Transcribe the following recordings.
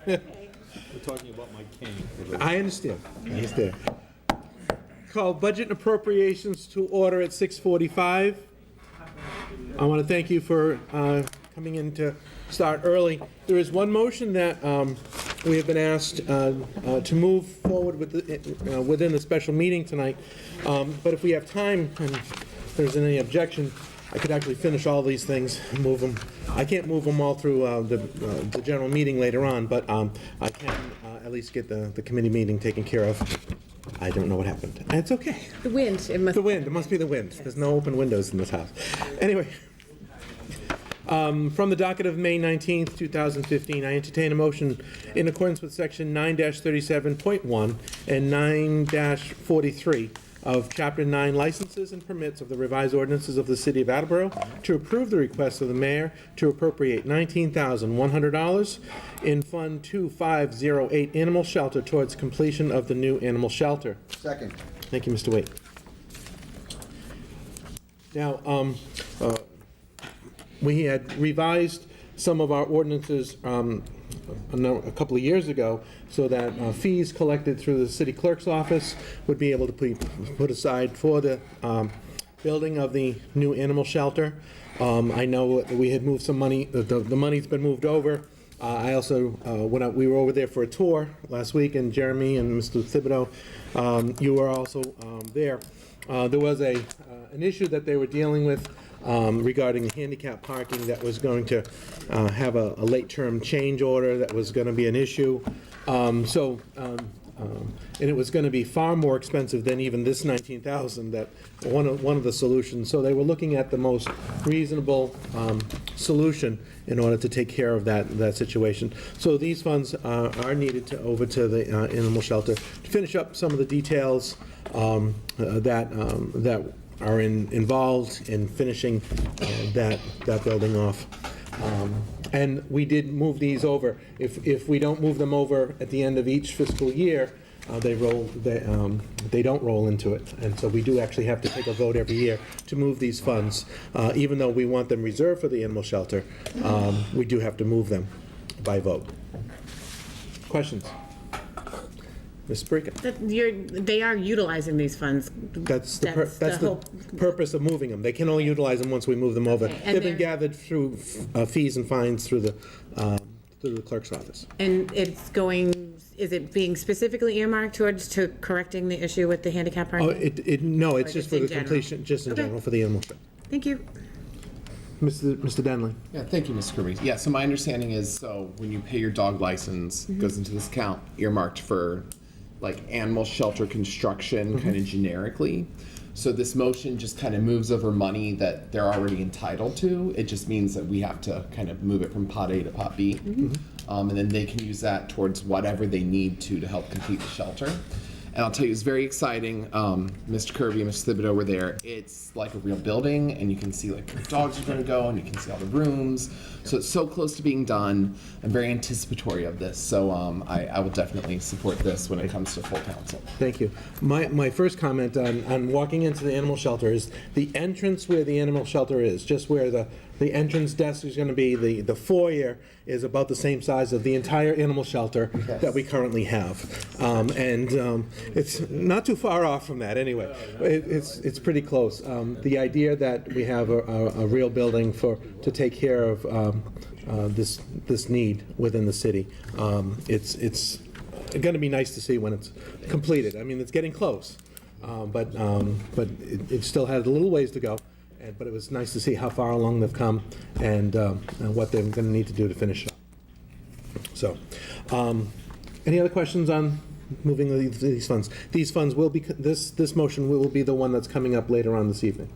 We're talking about my cane. I understand. Call budget and appropriations to order at 6:45. I want to thank you for coming in to start early. There is one motion that we have been asked to move forward with within the special meeting tonight. But if we have time, and if there's any objection, I could actually finish all these things and move them. I can't move them all through the general meeting later on, but I can at least get the committee meeting taken care of. I don't know what happened. It's okay. The wind. The wind. It must be the wind. There's no open windows in this house. Anyway, from the docket of May 19th, 2015, I entertain a motion in accordance with Section 9-37.1 and 9-43 of Chapter 9 Licenses and Permits of the Revised Ordinances of the City of Attleboro to approve the request of the mayor to appropriate $19,100 in Fund 2508 Animal Shelter towards completion of the new animal shelter. Second. Thank you, Mr. Waite. Now, we had revised some of our ordinances a couple of years ago so that fees collected through the city clerk's office would be able to be put aside for the building of the new animal shelter. I know that we had moved some money, the money's been moved over. I also, we were over there for a tour last week, and Jeremy and Mr. Thibodeau, you were also there. There was an issue that they were dealing with regarding handicap parking that was going to have a late-term change order that was going to be an issue. And it was going to be far more expensive than even this $19,000, that one of the solutions. So they were looking at the most reasonable solution in order to take care of that situation. So these funds are needed over to the animal shelter to finish up some of the details that are involved in finishing that building off. And we did move these over. If we don't move them over at the end of each fiscal year, they don't roll into it. And so we do actually have to take a vote every year to move these funds. Even though we want them reserved for the animal shelter, we do have to move them by vote. Questions? Ms. Spreaker? They are utilizing these funds. That's the purpose of moving them. They can only utilize them once we move them over. Okay. They've been gathered through fees and fines through the clerk's office. And is it being specifically earmarked towards correcting the issue with the handicap parking? No, it's just for the in general? completion, just in general for the animal shelter. Thank you. Mr. Denley? Yeah, thank you, Mr. Kirby. Yeah, so my understanding is, so when you pay your dog license, it goes into this account earmarked for like animal shelter construction kind of generically. So this motion just kind of moves over money that they're already entitled to. It just means that we have to kind of move it from pot A to pot B. And then they can use that towards whatever they need to help complete the shelter. And I'll tell you, it's very exciting. Mr. Kirby and Mr. Thibodeau were there. It's like a real building, and you can see like where the dogs are going to go, and you can see all the rooms. So it's so close to being done. I'm very anticipatory of this. So I will definitely support this when it comes to full council. Thank you. My first comment on walking into the animal shelter is the entrance where the animal shelter is, just where the entrance desk is going to be, the foyer is about the same size of the entire animal shelter that we currently have. It's not too far off from that anyway. It's pretty close. The idea that we have a real building to take care of this need within the city, it's going to be nice to see when it's completed. I mean, it's getting close, but it still has a little ways to go. But it was nice to see how far along they've come and what they're going to need to do to finish it up. So, any other questions on moving these funds? These funds will be, this motion will be the one that's coming up later on this evening.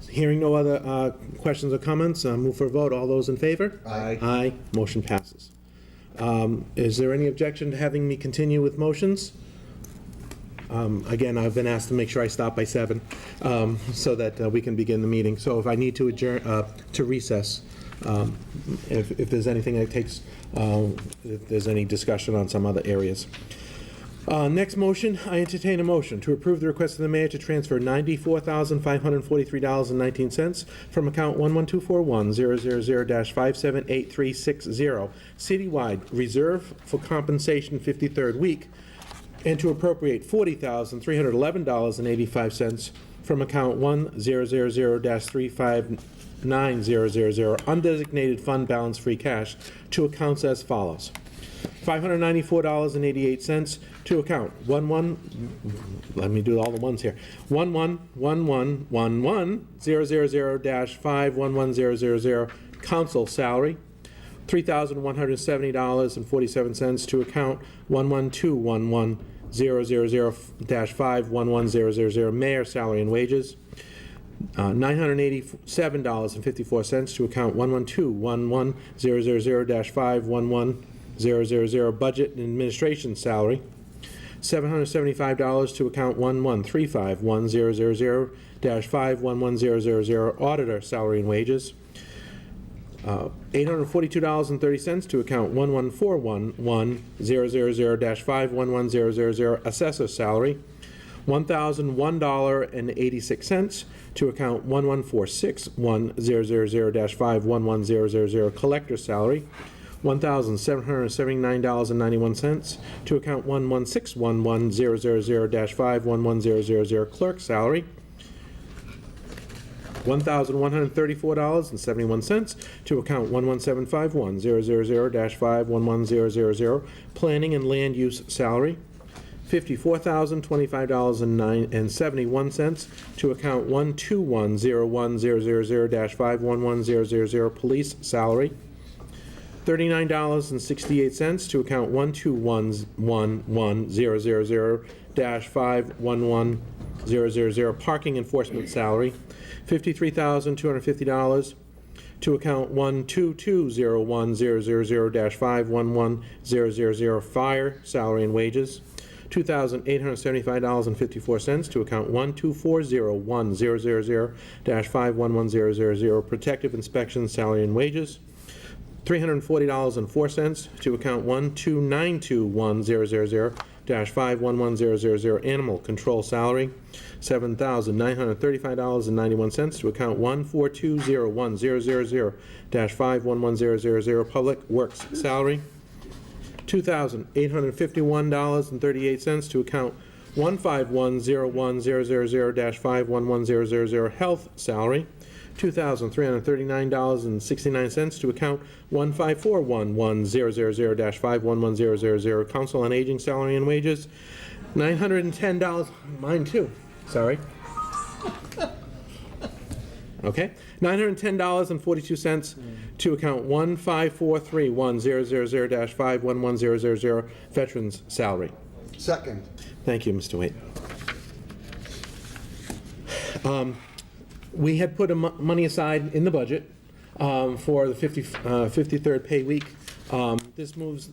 Hearing no other questions or comments, move for a vote. All those in favor? Aye. Aye. Motion passes. Is there any objection to having me continue with motions? Again, I've been asked to make sure I stop by 7 so that we can begin the meeting. So if I need to adjourn, to recess, if there's anything that takes, if there's any discussion on some other areas. Next motion, I entertain a motion to approve the request of the mayor to transfer $94,543.19 from account 11241-000-578360, citywide reserve for compensation 53rd week, and to appropriate $40,311.85 from account 1000-359,000 undesignated fund balance free cash to accounts as follows. $594.88 to account let me do all the ones here. 11111000-511000 council salary. $3,170.47 to account 1121100-511000 mayor salary and wages. $987.54 to account 1121100-511000 budget and administration salary. $775 to account 1135100-511000 auditor salary and wages. $842.30 to account 1141100-511000 assessor salary. $1,001.86 to account 1146100-511000 collector salary. $1,779.91 to account 1161100-511000 clerk salary. $1,134.71 to account 1175100-511000 planning and land use salary. $54,025.71 to account 1210100-511000 police salary. $39.68 to account 1211100-511000 parking enforcement salary. $53,250 to account 1220100-511000 fire salary and wages. $2,875.54 to account 1240100-511000 protective inspection salary and wages. $340.04 to account 1292100-511000 animal control salary. $7,935.91 to account 1420100-511000 public works salary. $2,851.38 to account 1510100-511000 health salary. $2,339.69 to account 1541100-511000 council on aging salary and wages. $910, mine too, sorry. Okay, $910.42 to account 1543100-511000 veterans salary. Second. Thank you, Mr. Waite. We had put money aside in the budget for the 53rd pay week. This moves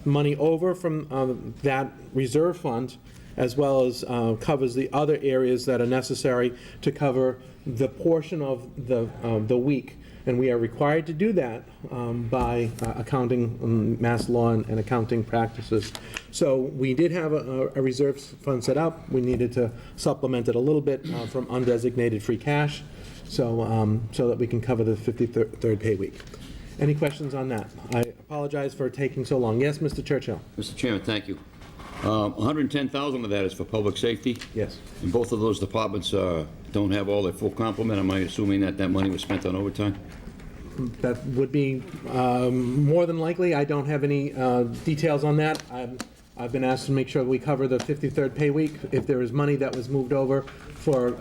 money over from that reserve fund, as well as covers the other areas that are necessary to cover the portion of the week. And we are required to do that by accounting, mass law and accounting practices. So we did have a reserve fund set up. We needed to supplement it a little bit from undesignated free cash, so that we can cover the 53rd pay week. Any questions on that? I apologize for taking so long. Yes, Mr. Churchill? Mr. Chairman, thank you. 110,000 of that is for public safety. Yes. And both of those departments don't have all their full complement. Am I assuming that that money was spent on overtime? That would be more than likely. I don't have any details on that. I've been asked to make sure we cover the 53rd pay week. If there is money that was moved over for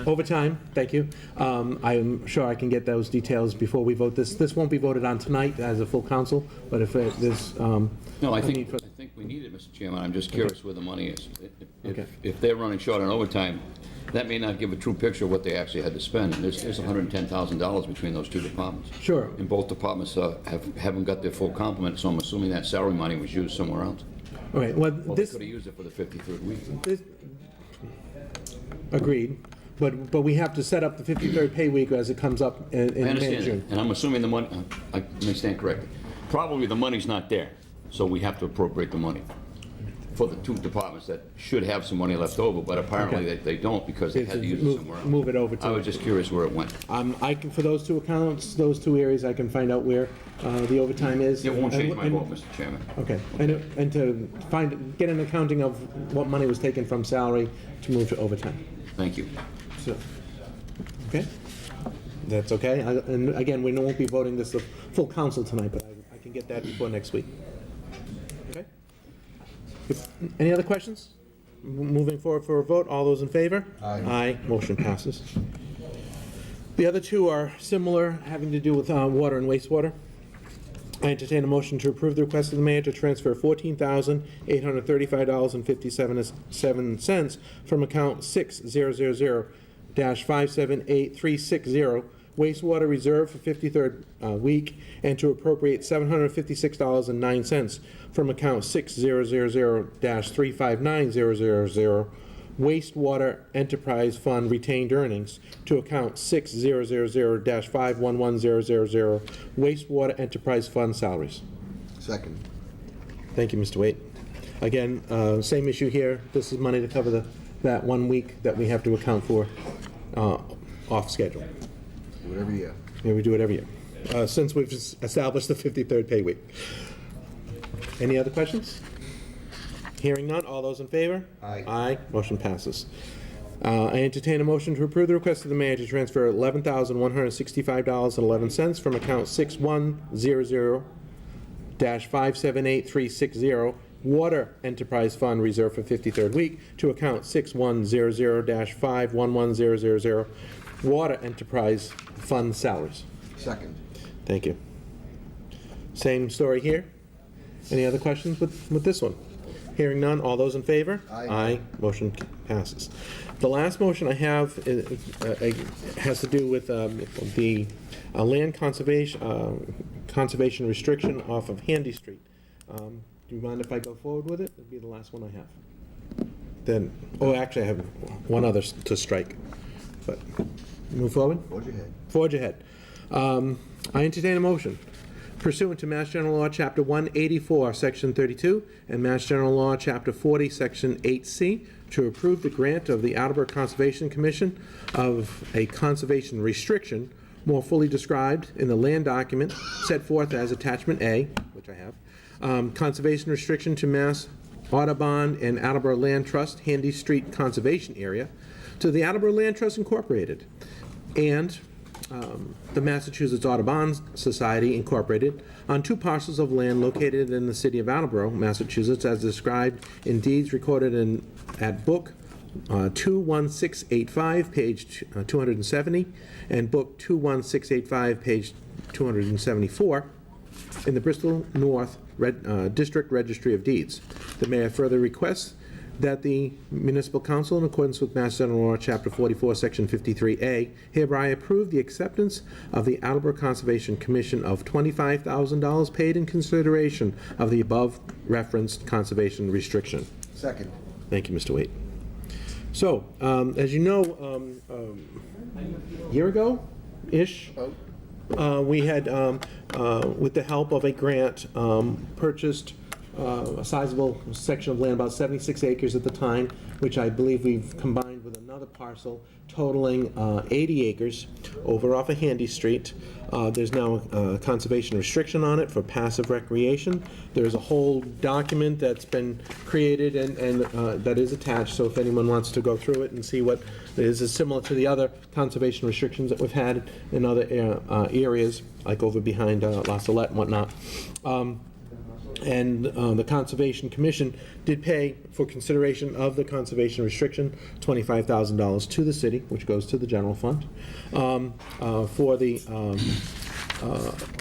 overtime, thank you. I'm sure I can get those details before we vote this. This won't be voted on tonight as a full council, but if there's No, I a need think for- we need it, Mr. Chairman. I'm just curious where the money is. Okay. If they're running short on overtime, that may not give a true picture of what they actually had to spend. And there's $110,000 between those two departments. Sure. And both departments haven't got their full complement, so I'm assuming that salary money was used somewhere else. All right, well, Well, they this, could have used it for the 53rd week. agreed, but we have to set up the 53rd pay week as it comes up in I May and understand June. that, and I'm assuming the money, I may stand corrected. probably the money's not there, so we have to appropriate the money for the two departments that should have some money left over, but apparently they don't because they had to use it somewhere else. Move it over to. I was just curious where it went. I can, for those two accounts, those two areas, I can find out where the overtime is. It won't change my And- vote, Mr. Chairman. Okay, and to get an accounting of what money was taken from salary to move to overtime. Thank you. So, okay? That's okay. And again, we won't be voting this the full council tonight, but I can get that before next week. Okay? Any other questions? Moving forward for a vote, all those in favor? Aye. Aye, motion passes. The other two are similar, having to do with water and wastewater. I entertain a motion to approve the request of the mayor to transfer $14,835.57 from account 6000-578360 wastewater reserve for 53rd week, and to appropriate $756.09 from account 6000-359000 wastewater enterprise fund retained earnings to account 6000-511000 wastewater enterprise fund salaries. Second. Thank you, Mr. Waite. Again, same issue here. This is money to cover that 1 week that we have to account for off schedule. Do it every year. Yeah, we do it every year, since we've established the 53rd pay week. Any other questions? Hearing none, all those in favor? Aye. Aye, motion passes. I entertain a motion to approve the request of the mayor to transfer $11,165.11 from account 6100-578360 Water Enterprise Fund Reserve for 53rd week to account 6100-511000 Water Enterprise Fund salaries. Second. Thank you. Same story here. Any other questions with this one? Hearing none, all those in favor? Aye. Aye, motion passes. The last motion I have has to do with the land conservation restriction off of Handy Street. Do you mind if I go forward with it? It'll be the last one I have. Then, oh, actually, I have one other to strike, but move forward? Hold your head. Forge ahead. I entertain a motion pursuant to Mass General Law, Chapter 184, Section 32, and Mass General Law, Chapter 40, Section 8C, to approve the grant of the Attleboro Conservation Commission of a conservation restriction more fully described in the land document set forth as Attachment A, which I have, conservation restriction to Mass Audubon and Attleboro Land Trust, Handy Street Conservation Area, to the Attleboro Land Trust Incorporated, and the Massachusetts Audubon Society Incorporated on 2 parcels of land located in the city of Attleboro, Massachusetts, as described in deeds recorded at Book 21685, page 270, and Book 21685, page 274, in the Bristol North District Registry of Deeds. The mayor further requests that the municipal council, in accordance with Mass General Law, Chapter 44, Section 53A, hereby approve the acceptance of the Attleboro Conservation Commission of $25,000 paid in consideration of the above referenced conservation restriction. Second. Thank you, Mr. Waite. So, as you know, a year ago-ish, we had, with the help of a grant, purchased a sizable section of land, about 76 acres at the time, which I believe we've combined with another parcel totaling 80 acres over off of Handy Street. There's now a conservation restriction on it for passive recreation. There's a whole document that's been created and that is attached, so if anyone wants to go through it and see what is similar to the other conservation restrictions that we've had in other areas, like over behind La Salette and whatnot. And the Conservation Commission did pay, for consideration of the conservation restriction, $25,000 to the city, which goes to the general fund, for the,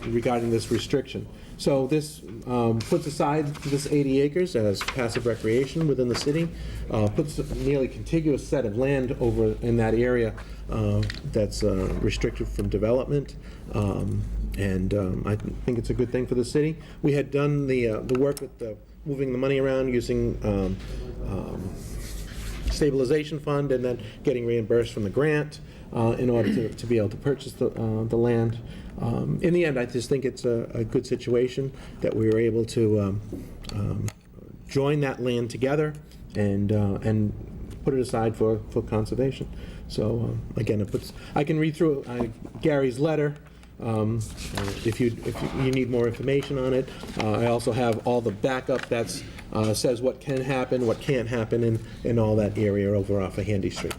regarding this restriction. So this puts aside this 80 acres as passive recreation within the city, puts a nearly contiguous set of land over in that area that's restricted from development. And I think it's a good thing for the city. We had done the work with moving the money around using stabilization fund and then getting reimbursed from the grant. in order to be able to purchase the land. In the end, I just think it's a good situation that we were able to join that land together and put it aside for conservation. So again, I can read through Gary's letter. If you need more information on it. I also have all the backup that says what can happen, what can't happen in all that area over off of Handy Street,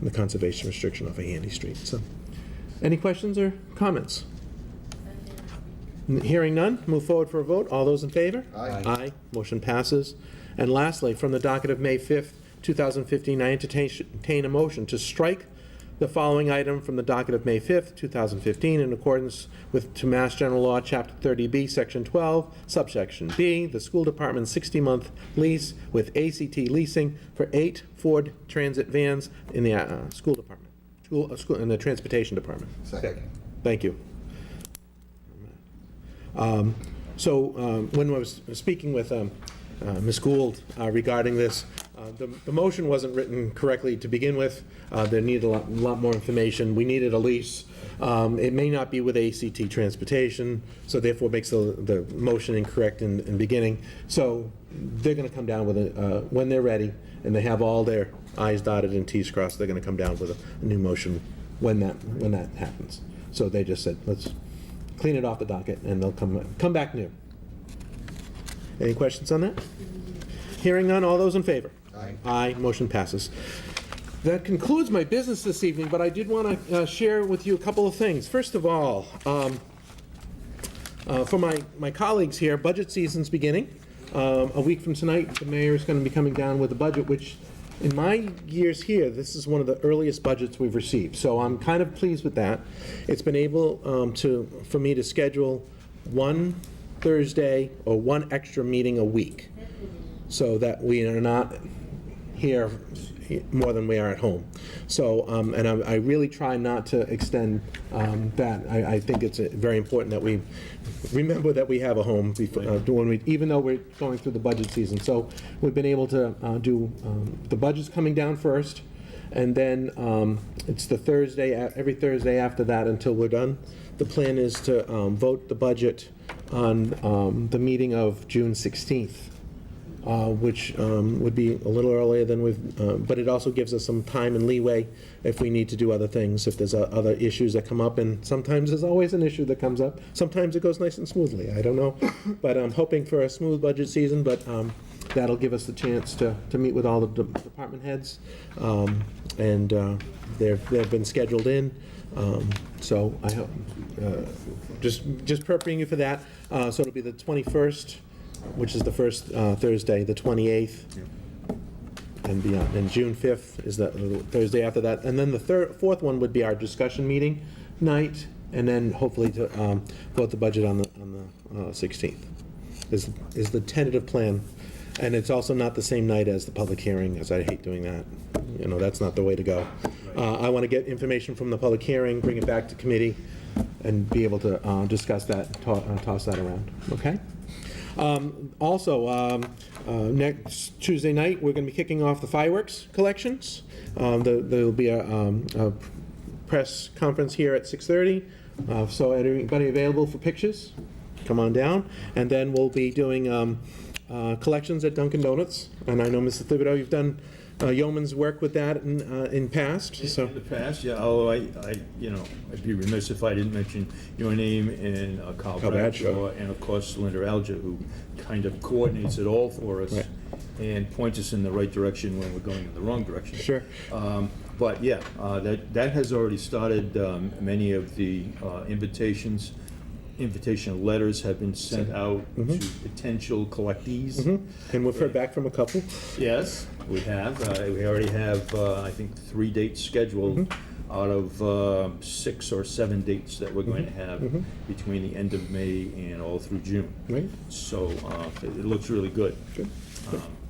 and the conservation restriction off of Handy Street. So, any questions or comments? Hearing none, move forward for a vote. All those in favor? Aye. Aye. Motion passes. And lastly, from the docket of May 5th, 2015, I entertain a motion to strike the following item from the docket of May 5th, 2015, in accordance with to Mass General Law, Chapter 30B, Section 12, Subsection B, the school department's 60-month lease with ACT Leasing for 8 Ford Transit vans in the school department, in the transportation department. Second. Thank you. When I was speaking with Ms. Gould regarding this, the motion wasn't written correctly to begin with. There needed a lot more information. We needed a lease. It may not be with ACT Transportation, so therefore makes the motion incorrect in the beginning. So they're going to come down with it when they're ready, and they have all their I's dotted and T's crossed. They're going to come down with a new motion when that happens. So they just said, let's clean it off the docket, and they'll come back new. Any questions on that? Hearing none, all those in favor? Aye. Aye, motion passes. That concludes my business this evening, but I did want to share with you a couple of things. First of all, for my colleagues here, budget season's beginning. A week from tonight, the mayor is going to be coming down with a budget, which in my years here, this is one of the earliest budgets we've received. So I'm kind of pleased with that. It's been able for me to schedule one Thursday or one extra meeting a week, so that we are not here more than we are at home. So, and I really try not to extend that. I think it's very important that we remember that we have a home before, even though we're going through the budget season. So we've been able to do the budget's coming down first, and then it's the Thursday, every Thursday after that until we're done. The plan is to vote the budget on the meeting of June 16th. Which would be a little earlier than but it also gives us some time and leeway if we need to do other things, if there's other issues that come up, and sometimes there's always an issue that comes up. Sometimes it goes nice and smoothly, I don't know. But I'm hoping for a smooth budget season, but that'll give us the chance to meet with all the department heads, and they've been scheduled in. So I hope, just prepping you for that. So it'll be the 21st, which is the first Thursday, the 28th, and beyond. And June 5th is the Thursday after that. And then the fourth one would be our discussion meeting night, and then hopefully to vote the budget on the 16th is the tentative plan. And it's also not the same night as the public hearing, as I hate doing that. You know, that's not the way to go. I want to get information from the public hearing, bring it back to committee, and be able to discuss that, toss that around, okay? Also, next Tuesday night, we're going to be kicking off the fireworks collections. There'll be a press conference here at 6:30. So anybody available for pictures, come on down. And then we'll be doing collections at Dunkin' Donuts. And I know, Mr. Thibodeau, you've done yeoman's work with that in past. So In the past, yeah, although I'd be remiss if I didn't mention your name and Carl Bradshaw, and of course Linda Alger, who kind of coordinates it all for us, Right. and points us in the right direction when we're going in the wrong direction. Sure. But yeah, that has already started. Many of the invitation letters have been sent out to potential collectees. And we've heard back from a couple. Yes, we have. We already have, I think, 3 dates scheduled out of 6 or 7 dates that we're going to have between the end of May and all through June. Right. So it looks really good. Good.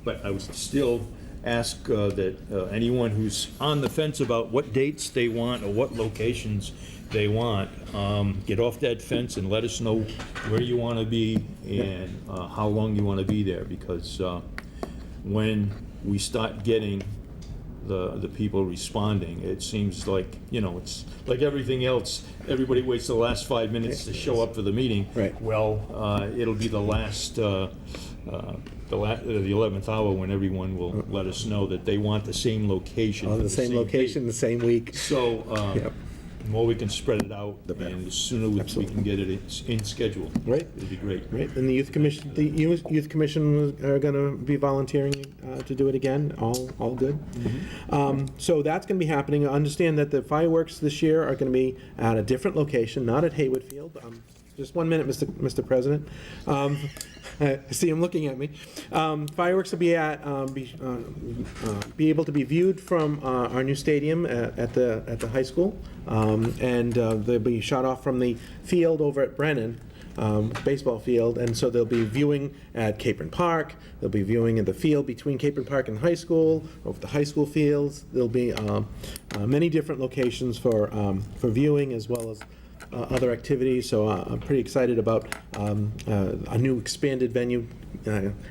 But I would still ask that anyone who's on the fence about what dates they want or what locations they want, get off that fence and let us know where you want to be and how long you want to be there, because when we start getting the people responding. It seems like, it's like everything else, everybody waits the last 5 minutes to show up for the meeting. Right. Well, it'll be the last, the 11th hour when everyone will let us know that they want the same location. On for the same date. location, the same week. So, Yep. the more we can spread it out, and the sooner we can get it in schedule. Right. It'd be great. Right, and the youth commission are going to be volunteering to do it again. All good. So that's going to be happening. Understand that the fireworks this year are going to be at a different location, not at Haywood Field. Just 1 minute, Mr. President. I see him looking at me. Fireworks will be able to be viewed from our new stadium at the high school, and they'll be shot off from the field over at Brennan. Baseball field, and so they'll be viewing at Capron Park, they'll be viewing in the field between Capron Park and the high school, over the high school fields. There'll be many different locations for viewing, as well as other activities, so I'm pretty excited about a new expanded venue.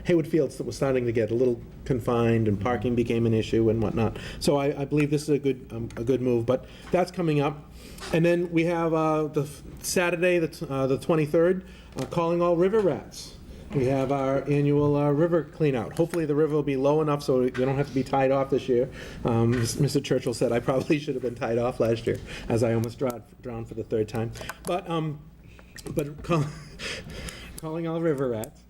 Haywood Field was starting to get a little confined, and parking became an issue and whatnot. So I believe this is a good move, but that's coming up. And then we have the Saturday, the 23rd, calling all river rats. We have our annual river clean out. Hopefully the river will be low enough so we don't have to be tied off this year. Mr. Churchill said I probably should have been tied off last year, as I almost drowned for the third time. But calling all river rats.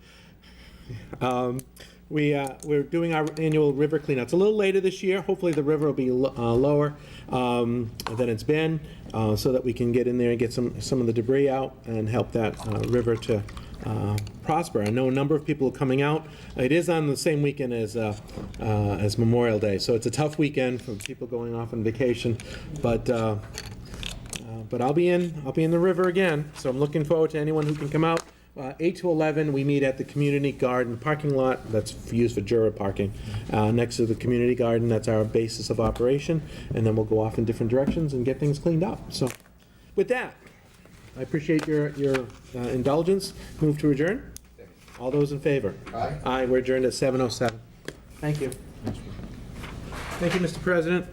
We're doing our annual river cleanout. It's a little later this year. Hopefully the river will be lower than it's been, so that we can get in there and get some of the debris out and help that river to prosper. I know a number of people are coming out. It is on the same weekend as Memorial Day, so it's a tough weekend for people going off on vacation. But I'll be in the river again, so I'm looking forward to anyone who can come out. 8 to 11, we meet at the community garden parking lot that's used for Jura parking. Next to the community garden, that's our basis of operation, and then we'll go off in different directions and get things cleaned up. So, with that, I appreciate your indulgence. Move to adjourn. All those in favor? Aye. Aye. We're adjourned at 7:07. Thank you. Thank you, Mr. President.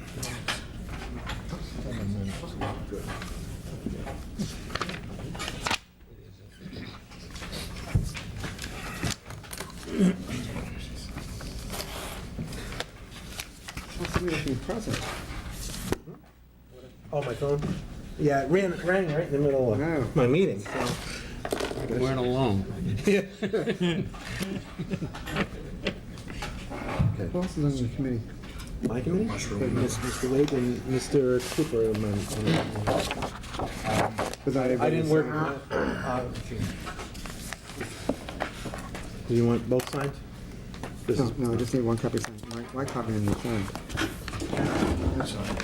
Oh, my phone? Yeah, it rang right in the middle of my meeting, so. We weren't alone. Who else is on the committee? My committee? Mr. Lake and Mr. Cooper. I didn't work. Do you want both signed? This is- No, I just need one copy signed. My copy in the phone. That's all right.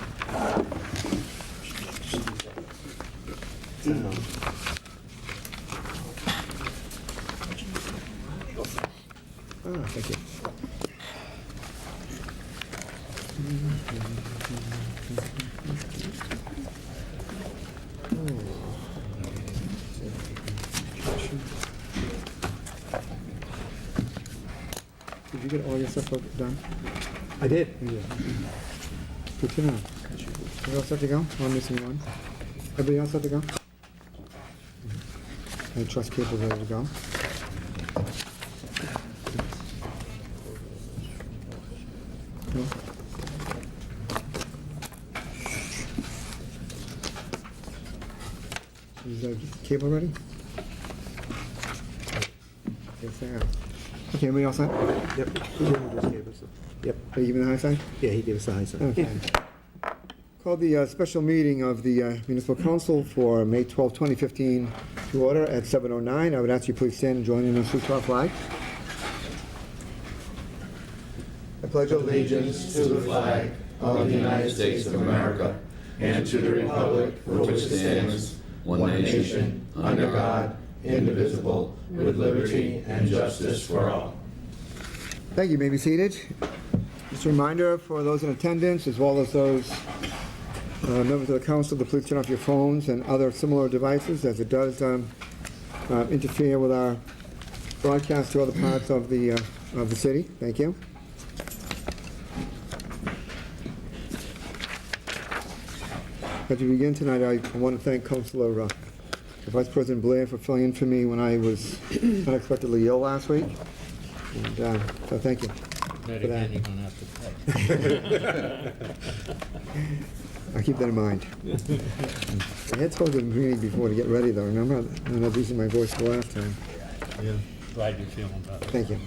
Thank you. Did you get all your stuff done? I did. Good to know. You all set to go? I'm missing one. Everybody else set to go? I trust people ready to go. No? Is the cable ready? Yes, they are. Okay, everybody all set? Yep. He didn't just gave us a- Yep. Are you giving the high side? Yeah, he gave us a high sign. Okay. Call the special meeting of the Municipal Council for May 12, 2015 to order at 7:09. I would ask you please stand and join in the salute to our flag. I pledge allegiance to the flag of the United States of America and to the republic for which it stands, one nation, under God, indivisible, with liberty and justice for all. Thank you. You may be seated. Just a reminder for those in attendance, as well as those members of the council, to please turn off your phones and other similar devices, as it does interfere with our broadcast to other parts of the city. Thank you. As we begin tonight, I want to thank Councilor Vice President Blair for filling in for me when I was unexpectedly ill last week. And so thank you. Then For that. again, you're gonna have to pay. I'll keep that in mind. I had spoken to the meeting before to get ready, though. Remember, I'm not losing my voice the last time. Glad you're feeling better. Thank you.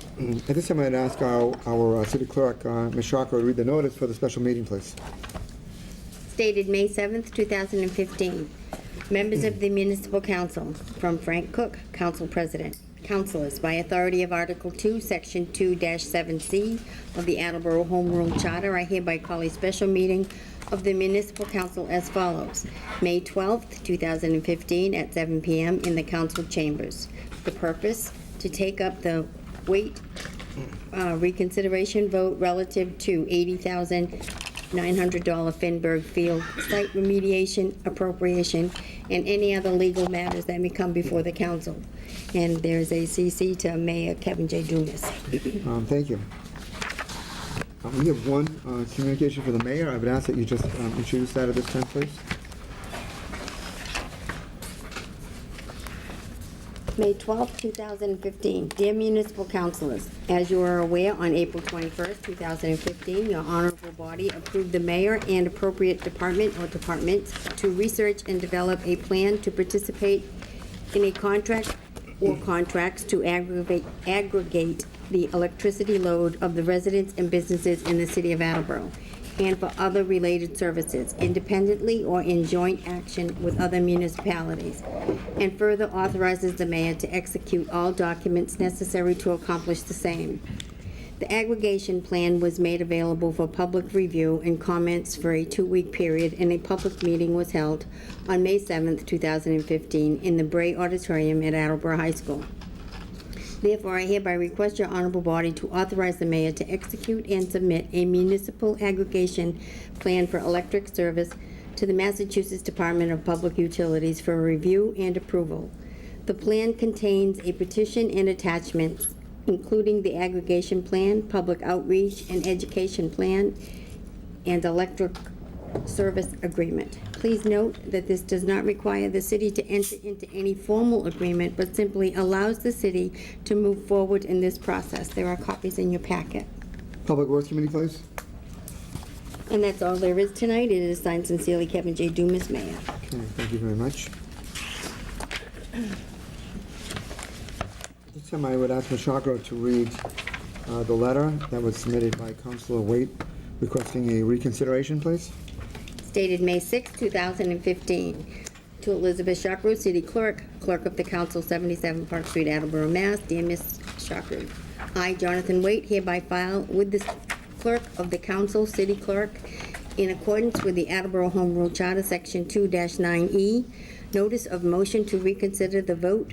At this time, I'd ask our city clerk, Ms. Shako, to read the notice for the special meeting, please. Stated May 7th, 2015. Members of the Municipal Council, from Frank Cook, Council President. Councilors, by authority of Article 2, Section 2-7C of the Attleboro Home Rule Charter, I hereby call a special meeting of the Municipal Council as follows. May 12th, 2015, at 7 p.m. in the council chambers. The purpose, to take up the weight reconsideration vote relative to $80,900 Finberg Field site remediation appropriation and any other legal matters that may come before the council. And there's a CC to Mayor Kevin J. Dumas. Thank you. We have one communication for the mayor. I would ask that you just introduce that at this time, please. May 12, 2015. Dear Municipal Councilors, as you are aware, on April 21st, 2015, your honorable body approved the mayor and appropriate department or departments to research and develop a plan to participate in a contract or contracts to aggregate the electricity load of the residents and businesses in the city of Attleboro, and for other related services, independently or in joint action with other municipalities, and further authorizes the mayor to execute all documents necessary to accomplish the same. The aggregation plan was made available for public review and comments for a 2-week period, and a public meeting was held on May 7th, 2015, in the Bray Auditorium at Attleboro High School. Therefore, I hereby request your honorable body to authorize the mayor to execute and submit a municipal aggregation plan for electric service to the Massachusetts Department of Public Utilities for review and approval. The plan contains a petition and attachments, including the aggregation plan, public outreach and education plan, and electric service agreement. Please note that this does not require the city to enter into any formal agreement, but simply allows the city to move forward in this process. There are copies in your packet. Public Works Committee, please. And that's all there is tonight. It is signed sincerely, Kevin J. Dumas, Mayor. Okay, thank you very much. This time I would ask Ms. Shako to read the letter that was submitted by Councilor Waite requesting a reconsideration, please. Dated May 6, 2015. To Elizabeth Shakru, City Clerk, Clerk of the Council, 77 Park Street, Attleboro, Mass. Dear Ms. Shakru, I, Jonathan Waite, hereby file with the Clerk of the Council, City Clerk, in accordance with the Attleboro Home Rule Charter, Section 2-9E, notice of motion to reconsider the vote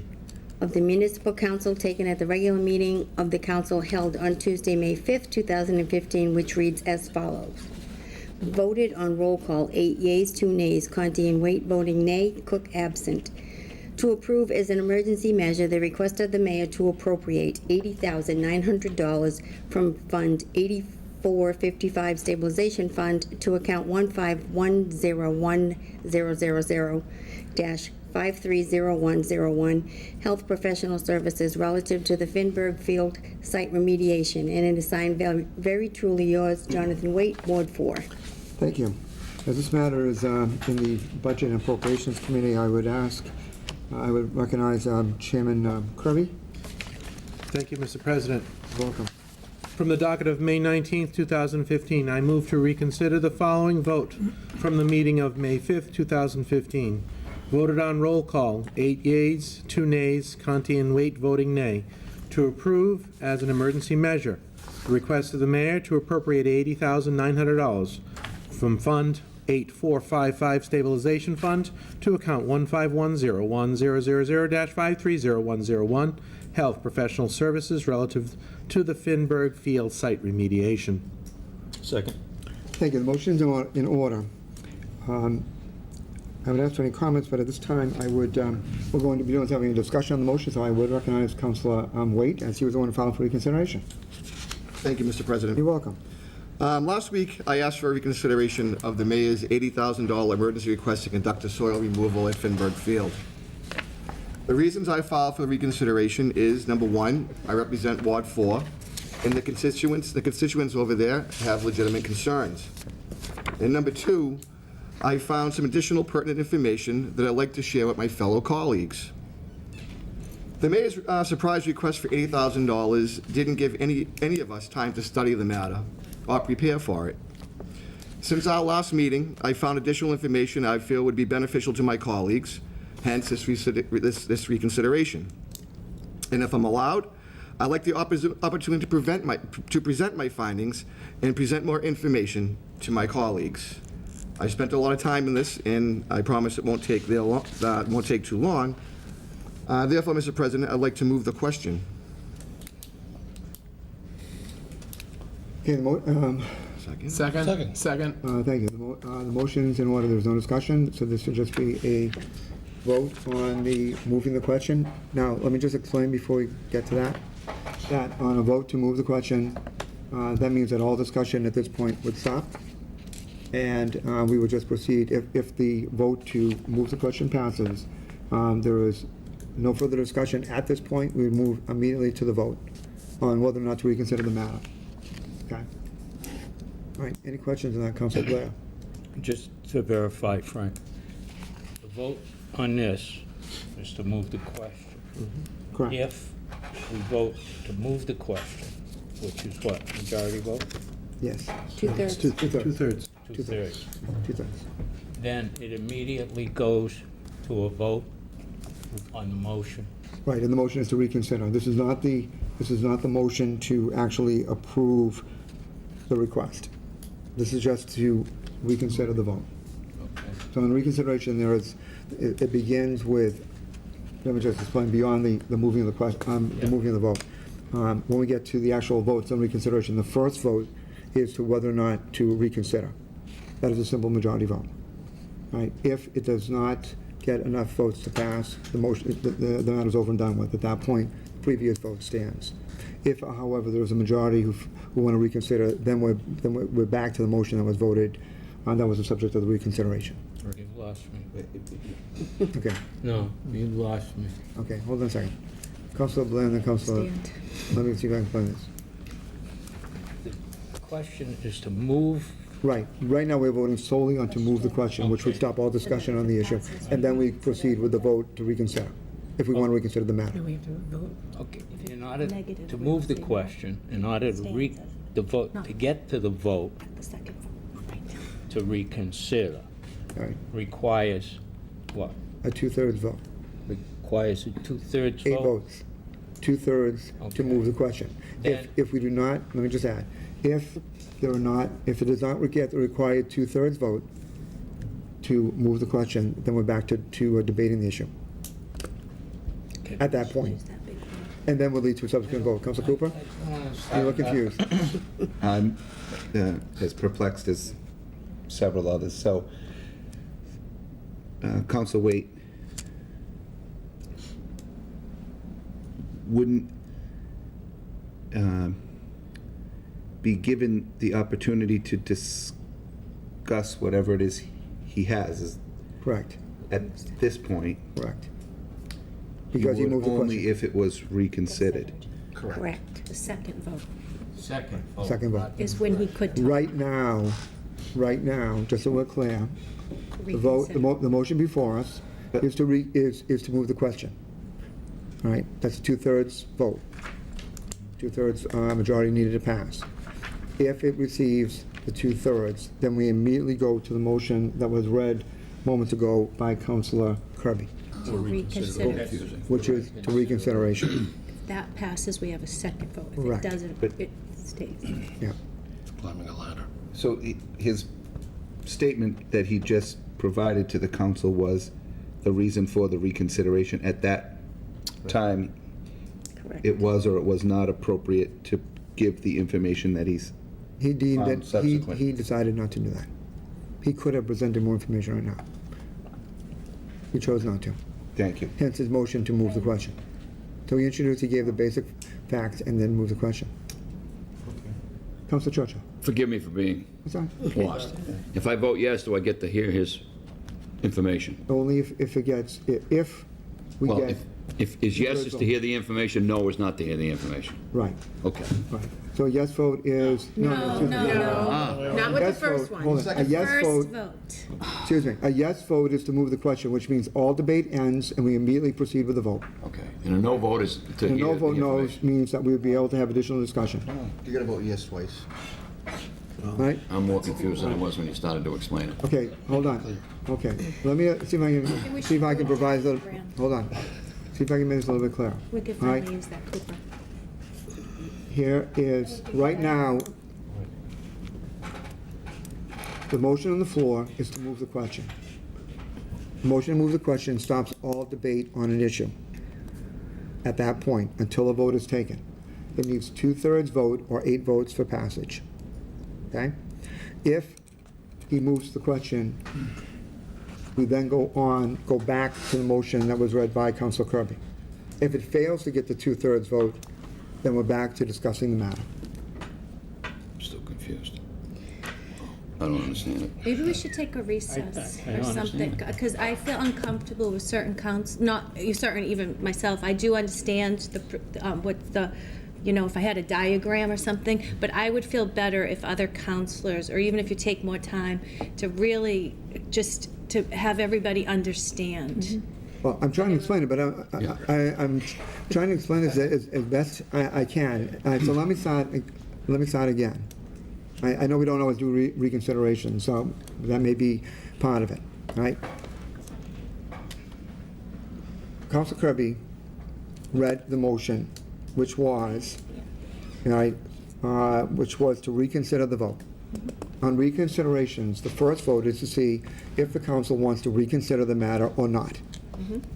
of the Municipal Council taken at the regular meeting of the Council held on Tuesday, May 5, 2015, which reads as follows. Voted on roll call, 8 yeas, 2 nays, Conti and Waite voting nay, Cook absent. To approve as an emergency measure the request of the mayor to appropriate $80,900 from Fund 8455 Stabilization Fund to account 1510100-530101 Health Professional Services relative to the Finberg Field site remediation, and it is signed very truly yours, Jonathan Waite, Ward 4. Thank you. As this matter is in the Budget and Appropriations Committee, I would recognize Chairman Kirby. Thank you, Mr. President. Welcome. From the docket of May 19th, 2015, I move to reconsider the following vote from the meeting of May 5th, 2015. Voted on roll call, 8 yeas, 2 nays, Conti and Waite voting nay, to approve as an emergency measure the request of the mayor to appropriate $80,900 from Fund 8455 Stabilization Fund to account 1510100-530101 Health Professional Services relative to the Finberg Field site remediation. Second. Thank you. The motion's in order. I would ask for any comments, but at this time, we're going to be having a discussion on the motion, so I would recognize Councilor Waite, as he was the one to file for reconsideration. Thank you, Mr. President. You're welcome. Last week, I asked for a reconsideration of the mayor's $80,000 emergency request to conduct a soil removal at Finberg Field. The reasons I filed for the reconsideration is, number one, I represent Ward 4, and the constituents over there have legitimate concerns. And number two, I found some additional pertinent information that I'd like to share with my fellow colleagues. The mayor's surprise request for $80,000 didn't give any of us time to study the matter or prepare for it. Since our last meeting, I found additional information I feel would be beneficial to my colleagues, hence this reconsideration. And if I'm allowed, I'd like the opportunity to present my findings and present more information to my colleagues. I spent a lot of time in this, and I promise it won't take too long. Therefore, Mr. President, I'd like to move the question. Okay, Second. thank you. The motion's in order, there's no discussion, so this will just be a vote on the moving the question. Now, let me just explain before we get to that on a vote to move the question, that means that all discussion at this point would stop, and we would just proceed. If the vote to move the question passes, there is no further discussion at this point, we would move immediately to the vote on whether or not to reconsider the matter. Okay. All right, any questions on that, Councilor Blair? Just to verify, Frank, the vote on this is to move the question. Correct. If we vote to move the question, which is what, majority vote? Yes. Two-thirds. Two-thirds. Two-thirds. Two-thirds. Then it immediately goes to a vote on the motion. Right, and the motion is to reconsider. This is not the motion to actually approve the request. This is just to reconsider the vote. Okay. So in reconsideration, it begins with, let me just explain, beyond the moving of the question, the moving of the vote. When we get to the actual votes on reconsideration, the first vote is to whether or not to reconsider. That is a simple majority vote. Right? If it does not get enough votes to pass, the motion, the matter's over and done with. At that point, previous vote stands. If, however, there's a majority who want to reconsider, then we're back to the motion that was voted, that was the subject of the reconsideration. You lost me. Okay, No, you lost me. okay, hold on a second. Councilor Bland and Councilor, let me see if I can explain this. The question is to move. Right now, we're voting solely on to move the question, which would stop all discussion on the issue, and then we proceed with the vote to reconsider, if we want to reconsider the matter. No, we have to vote. Okay, in order to move the question, in order to to get to the vote The second vote, right. to reconsider, All right, requires what? a two-thirds vote. Requires a two-thirds vote? 8 votes, two-thirds to Okay. move the question. Then- If we do not, let me just add, if it does not get the required two-thirds vote to move the question, then we're back to debating the issue Okay. at that point. And then we'll lead to a subsequent vote. Council Cooper? You look confused. I'm as perplexed as several others. So, Council Waite, wouldn't be given the opportunity to discuss whatever it is he has Correct, at this point. correct. Because he would moved the only question. if it was reconsidered. Correct. The second vote Second vote. Second vote. is when he could talk. Right now, just so we're clear, the vote, the motion before us is to move the question. All right, that's a two-thirds vote. Two-thirds majority needed to pass. If it receives the two-thirds, then we immediately go to the motion that was read moments ago by Councilor Kirby, To reconsider. which is to reconsideration. If that passes, we have a second vote. If it Correct. doesn't, But- it stays. Yeah, Climbing a ladder. So his statement that he just provided to the council was the reason for the reconsideration. At that time, Correct. it was or it was not appropriate to give the information that he's, he deemed that, Subsequent. he decided not to do that. He could have presented more information right now. He chose not to. thank you. Hence his motion to move the question. So he introduced, he gave the basic facts, and then moved the question. Counselor Churchill. Forgive me for being What's that? lost. If I vote yes, do I get to hear his information? Only if it gets, if we Well, get, if yes is to hear the information, no is not to hear the information. right, Okay. right. So a yes vote is, No, excuse me. not with the Yes first vote- one. hold on. A yes First vote, vote. excuse me, a yes vote is to move the question, which means all debate ends and we immediately proceed with the vote. Okay. And a no vote is to A hear no the vote no information. means that we would be able to have additional discussion, You gotta vote yes twice. right? I'm more confused than I was when you started to explain it. Okay, hold on. Okay, let me see if I can provide a little, hold on. See if I can make this a little bit clearer. We could All right? finally use that Cooper. Here is, right now, the motion on the floor is to move the question. Motion to move the question stops all debate on an issue at that point, until a vote is taken. It needs 2/3 vote or 8 votes for passage. Okay? If he moves the question, we then go back to the motion that was read by Council Kirby. If it fails to get the 2/3 vote, then we're back to discussing the matter. I'm still confused. I don't understand it. Maybe we should take a recess I or don't something, understand. because I feel uncomfortable with certain counts, not, you certain, even myself, I do understand what the, if I had a diagram or something, but I would feel better if other counselors, or even if you take more time, to really just, to have everybody understand. Well, I'm trying to explain it, but I'm trying to explain this as best I can. So let me start again. I know we don't always do reconsideration, so that may be part of it, right? Council Kirby read the motion, which was, right, which was to reconsider the vote. On reconsiderations, the first vote is to see if the council wants to reconsider the matter or not.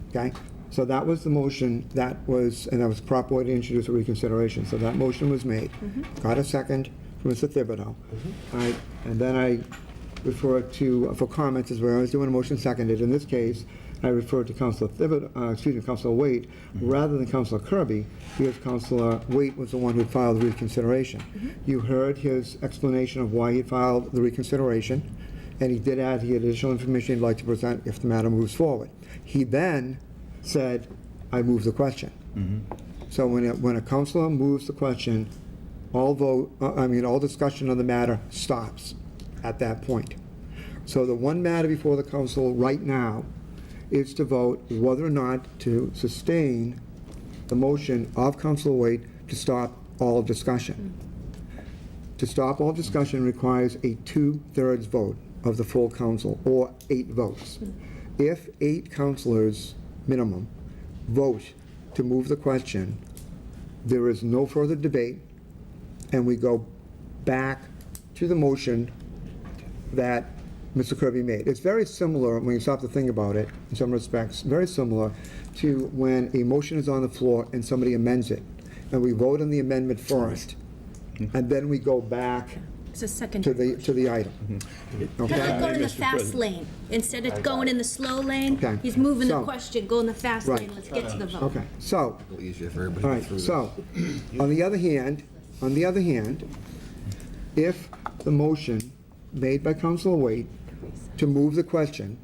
Okay? So that was the motion, and that was a proper way to introduce a reconsideration. So that motion was made. Got a second from Mr. Thibodeau. All right, and then I referred to, for comments, as well as doing a motion seconded. In this case, I referred to Councilor Councilor Waite, rather than Councilor Kirby, because Councilor Waite was the one who filed the reconsideration. You heard his explanation of why he filed the reconsideration, and he did add he had additional information he'd like to present if the matter moves forward. He then said, I move the question. So when a councilor moves the question, all discussion on the matter stops at that point. So the one matter before the council right now is to vote whether or not to sustain the motion of Councilor Waite to stop all discussion. To stop all discussion requires a 2/3 vote of the full council, or 8 votes. If 8 councilors, minimum, vote to move the question, there is no further debate, and we go back to the motion that Mr. Kirby made. It's very similar, when you stop to think about it, in some respects, very similar to when a motion is on the floor and somebody amends it, and we vote on the amendment first, and then we go back It's a second. to the item. Kind of like going in the Mr. fast President. lane. Instead of going in the slow lane, Okay. he's moving the So- question, go in the fast Right. lane, let's get to the vote. Okay, so, A little easier for everybody all to right, get through this. so, on the other hand, if the motion made by Councilor Waite to move the question,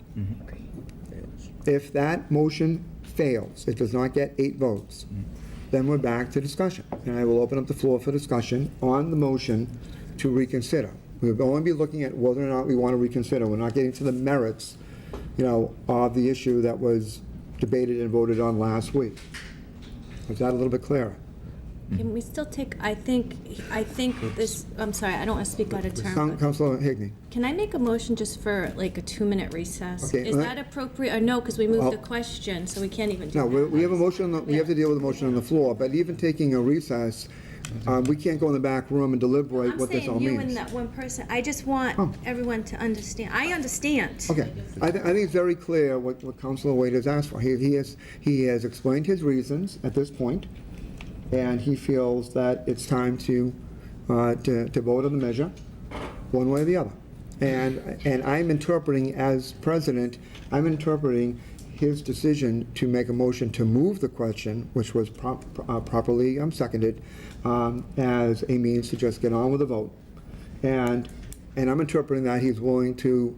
if that motion fails, it does not get 8 votes, then we're back to discussion. And I will open up the floor for discussion on the motion to reconsider. We'll only be looking at whether or not we want to reconsider. We're not getting to the merits, of the issue that was debated and voted on last week. Was that a little bit clearer? Can we still take, I think this, I'm sorry, I don't want to speak out of turn. but Councilor Higney. Can I make a motion just for like a 2-minute recess? Okay, Is let- that appropriate, or no, because we moved Well- the question, so we can't even do No, that. we have a motion, we have to deal with a motion on the floor, but even taking a recess, we can't go in the back room and deliberate I'm what this all saying you and means. that one person, I just want Oh. everyone to understand. I understand. Okay, I think it's very clear what Councilor Waite has asked for. He has explained his reasons at this point, and he feels that it's time to vote on the measure, one way or the other. And I'm interpreting, as president, I'm interpreting his decision to make a motion to move the question, which was properly seconded, as a means to just get on with the vote And I'm interpreting that he's willing to,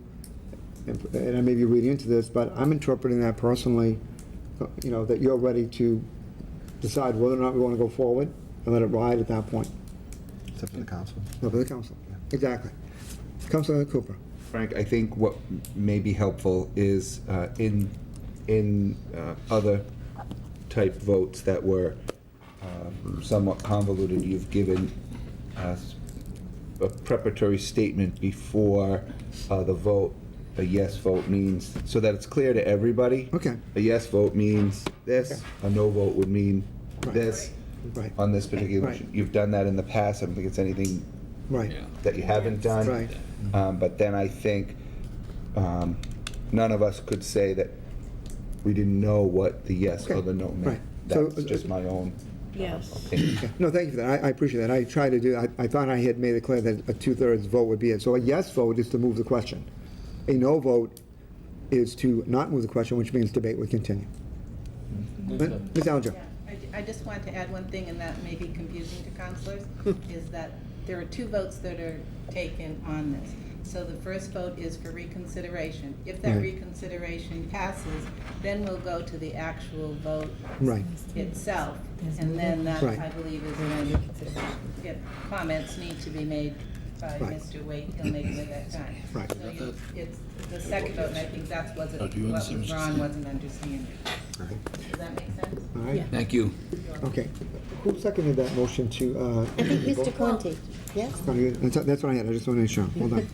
and I may be reading into this, but I'm interpreting that personally, that you're ready to decide whether or not we want to go forward and let it ride at that point. It's up to the council. No, but the council. Exactly. Councilor Cooper. Frank, I think what may be helpful is in other type votes that were somewhat convoluted, you've given us a preparatory statement before the vote. A yes vote means, so that it's clear to everybody. Okay. A yes vote means this, a no vote would mean this Right. on this particular Right. motion. You've done that in the past, I don't think it's anything Right. that you haven't done. Right. But then I think none of us could say that we didn't know what the yes or the no meant. Right. So, That's just my own Yes. opinion. Okay. No, thank you for that. I appreciate that. I tried to do, I thought I had made it clear that a 2/3 vote would be it. So a yes vote is to move the question. A no vote is to not move the question, which means debate would continue. Ms. Alger? I just wanted to add one thing, and that may be confusing to counselors, is that there are 2 votes that are taken on this. So the first vote is for reconsideration. If that Right. reconsideration passes, then we'll go to the actual vote Right. itself. And then that, Right. I believe, is when, if comments need to be made by Right. Mr. Waite, he'll make them at that time. Right. So it's the second vote, and I think that's what do you Ron understand? wasn't understanding. Does that make sense? All right. Thank you. Okay. Who seconded that motion to? I think Mr. Conti, yes? That's what I had. I just want to make sure. Hold on.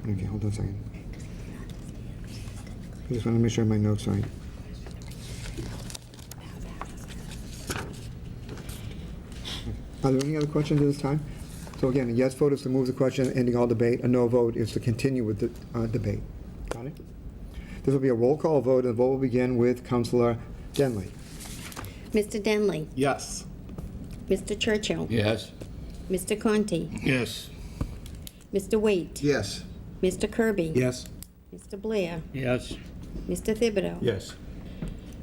Okay, hold on a second. I just want to make sure my notes are right. Are there any other questions at this time? So again, a yes vote is to move the question, ending all debate. A no vote is to continue with the debate. Got it? This will be a roll call vote, and the vote will begin with Councilor Denley. Mr. Denley, Yes. Mr. Churchill, Yes. Mr. Conti, Yes. Mr. Waite, Yes. Mr. Kirby. Yes. Mr. Blair, Yes. Mr. Thibodeau. Yes.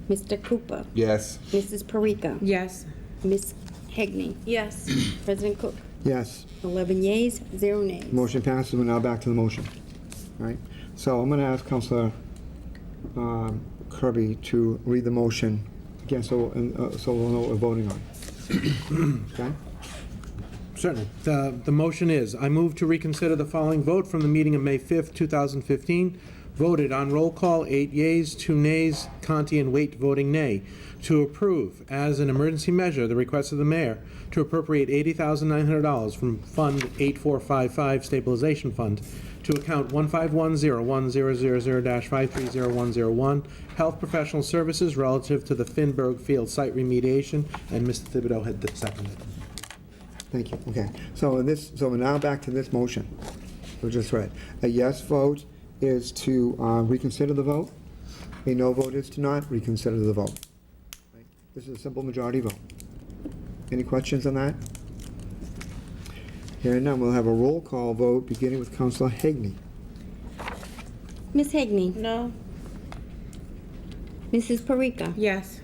Mr. Cooper, Yes. Mrs. Parika, Yes. Miss Hegney, Yes. President Cook. Yes. 11 yeas, 0 nays. Motion passes. We're now back to the motion. All right? So I'm going to ask Councilor Kirby to read the motion again, so we'll know what we're voting on. Okay? Certainly. The motion is, I move to reconsider the following vote from the meeting of May 5th, 2015. Voted on roll call, 8 yeas, 2 nays, Conti and Waite voting nay. To approve, as an emergency measure, the request of the mayor to appropriate $80,900 from Fund 8455 Stabilization Fund to account 151010000-530101, Health Professional Services relative to the Finberg Field site remediation, and Mr. Thibodeau had seconded. Thank you. Okay. So we're now back to this motion we just read. A yes vote is to reconsider the vote. A no vote is to not reconsider the vote. Right? This is a simple majority vote. Any questions on that? Hearing none, we'll have a roll call vote beginning with Councilor Hegney. Miss Hegney, No. Mrs. Parika, Yes.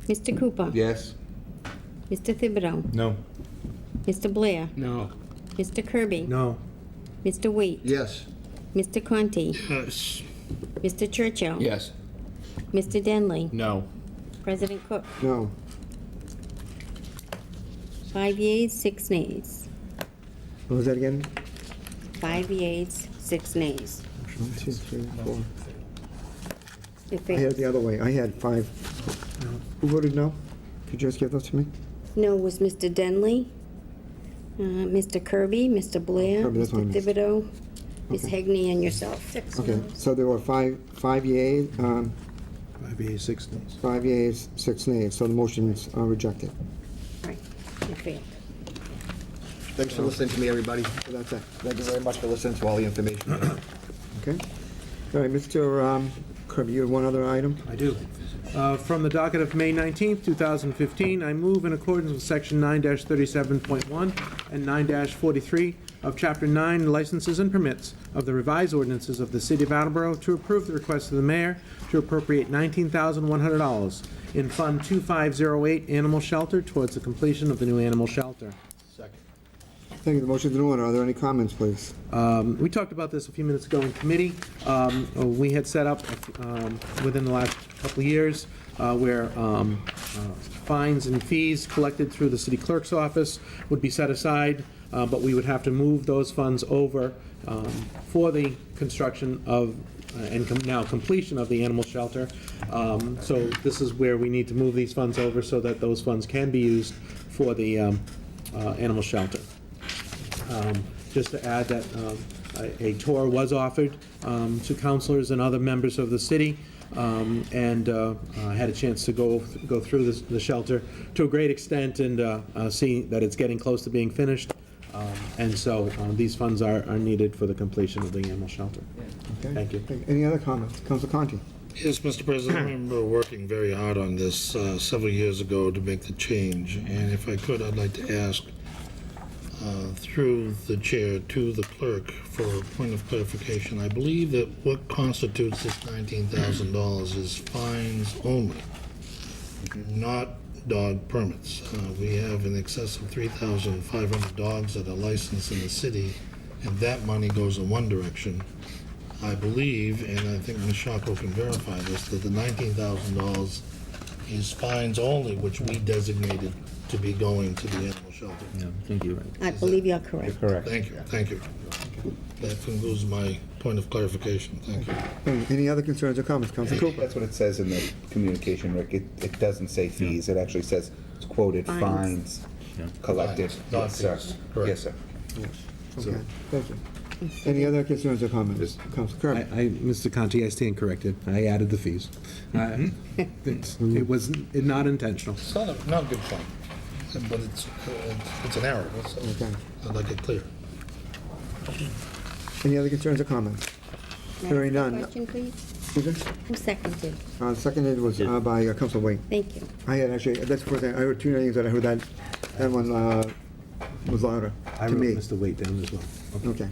Mr. Cooper, Yes. Mr. Thibodeau, No. Mr. Blair, No. Mr. Kirby, No. Mr. Waite, Yes. Mr. Conti, Yes. Mr. Churchill, Yes. Mr. Denley, No. President Cook. No. 5 yeas, 6 nays. What was that again? 5 yeas, 6 nays. 1, 2, 3, 4. It I had it the fails. other way. I had 5. Who voted no? Could you just give those to me? No was Mr. Denley, Mr. Kirby, Mr. Blair, Kirby, that's what I Mr. missed. Thibodeau, Ms. Okay. Hegney, and yourself. Okay, so there were five yeas, 5 yeas, 6 nays. 5 yeas, 6 nays, so the motion's rejected. Right, it failed. Thanks for listening to me, everybody. So that's it, Thank you very much for listening to all the information. okay? All right, Mr. Kirby, you have one other item? I do. From the docket of May 19th, 2015, I move in accordance with Section 9-37.1 and 9-43 of Chapter 9 Licenses and Permits of the revised ordinances of the City of Attleboro to approve the request of the mayor to appropriate $19,100 in Fund 2508 Animal Shelter towards the completion of the new animal shelter. Thank you. The motion's in order. Are there any comments, please? We talked about this a few minutes ago in committee. We had set up within the last couple of years where fines and fees collected through the city clerk's office would be set aside, but we would have to move those funds over for the construction of and now completion of the animal shelter. So this is where we need to move these funds over so that those funds can be used for the animal shelter. Just to add that a tour was offered to councilors and other members of the city, and I had a chance to go through the shelter to a great extent and see that it's getting close to being finished. And so these funds are needed for the completion of the animal shelter. Okay. Thank you. Any other comments? Council Conti? Yes, Mr. President, I remember working very hard on this several years ago to make the change, and if I could, I'd like to ask through the chair to the clerk for a point of clarification. I believe that what constitutes this $19,000 is fines only, not dog permits. We have in excess of 3,500 dogs that are licensed in the city, and that money goes in one direction. I believe, and I think Ms. Shocko can verify this, that the $19,000 is fines only, which we designated to be going to the animal shelter. Yeah, I think you're right. I believe you're correct. Correct. Thank you, thank you. That concludes my point of clarification. Thank you. Any other concerns or comments? Council Cooper? That's what it says in the communication, Rick. It doesn't say fees. It actually says, it's quoted, Fines. fines collected. Fines, not Yes, sir. fees. Correct. Yes, sir. Okay, thank you. Any other concerns or comments? Council Kirby? Mr. Conti, I stand corrected. I added the fees. It was not intentional. It's not a good point, but it's an error. So Okay. I'd like it clear. Any other concerns or comments? Hearing none. Question, please. Excuse me? Who seconded? Seconded was by Council Wayne. Thank you. I had actually, that's the first thing, I heard two names that I heard that one was louder I to wrote me. Mr. Waite down as well. Okay.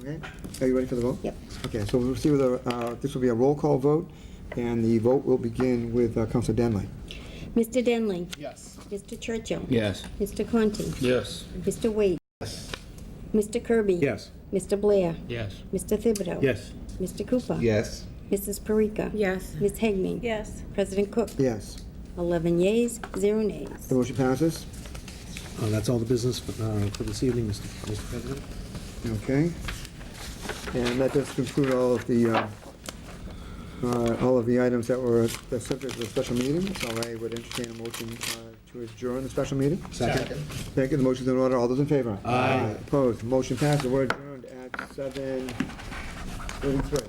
Okay, are you ready for the vote? Yep. Okay, so we'll see whether, this will be a roll call vote, and the vote will begin with Council Denley. Mr. Denley. Yes. Mr. Churchill. Yes. Mr. Conti. Yes. Mr. Wade. Mr. Kirby. Yes. Mr. Blair. Yes. Mr. Thibodeau. Yes. Mr. Cooper. Yes. Mrs. Parika. Yes. Ms. Hegme. Yes. President Cook. Yes, 11 yeas, 0 nays. the motion passes. That's all the business for this evening, Mr. President. Okay. And that does conclude all of the items that were the subject of the special meeting. So I would entertain a motion to adjourn the special meeting. Second. Thank you. The motion's in order. All those in favor? Aye. Opposed? Motion passes. We're adjourned at 7:33.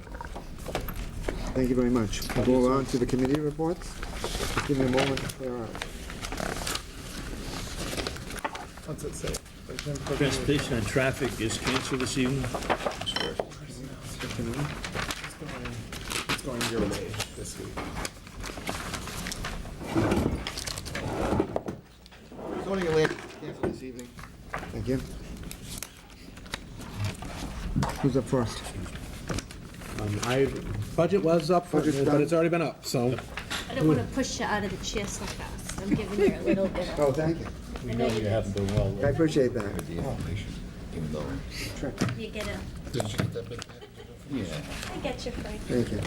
Thank you very much. We'll go on to the committee reports. Just give me a moment to clear out. What's it say? Transportation and traffic is canceled this evening. It's going your way this week. Zoning and land canceled this evening. Thank you. Who's up first? Budget was up, Budget's but done. it's already been up, so. I don't want to push you out of the chair so fast. I'm giving you a little bit of. Oh, thank you. We know you haven't been well. I appreciate that. You get a. Did you get that big package? Yeah. I get you, Frank. Thank you.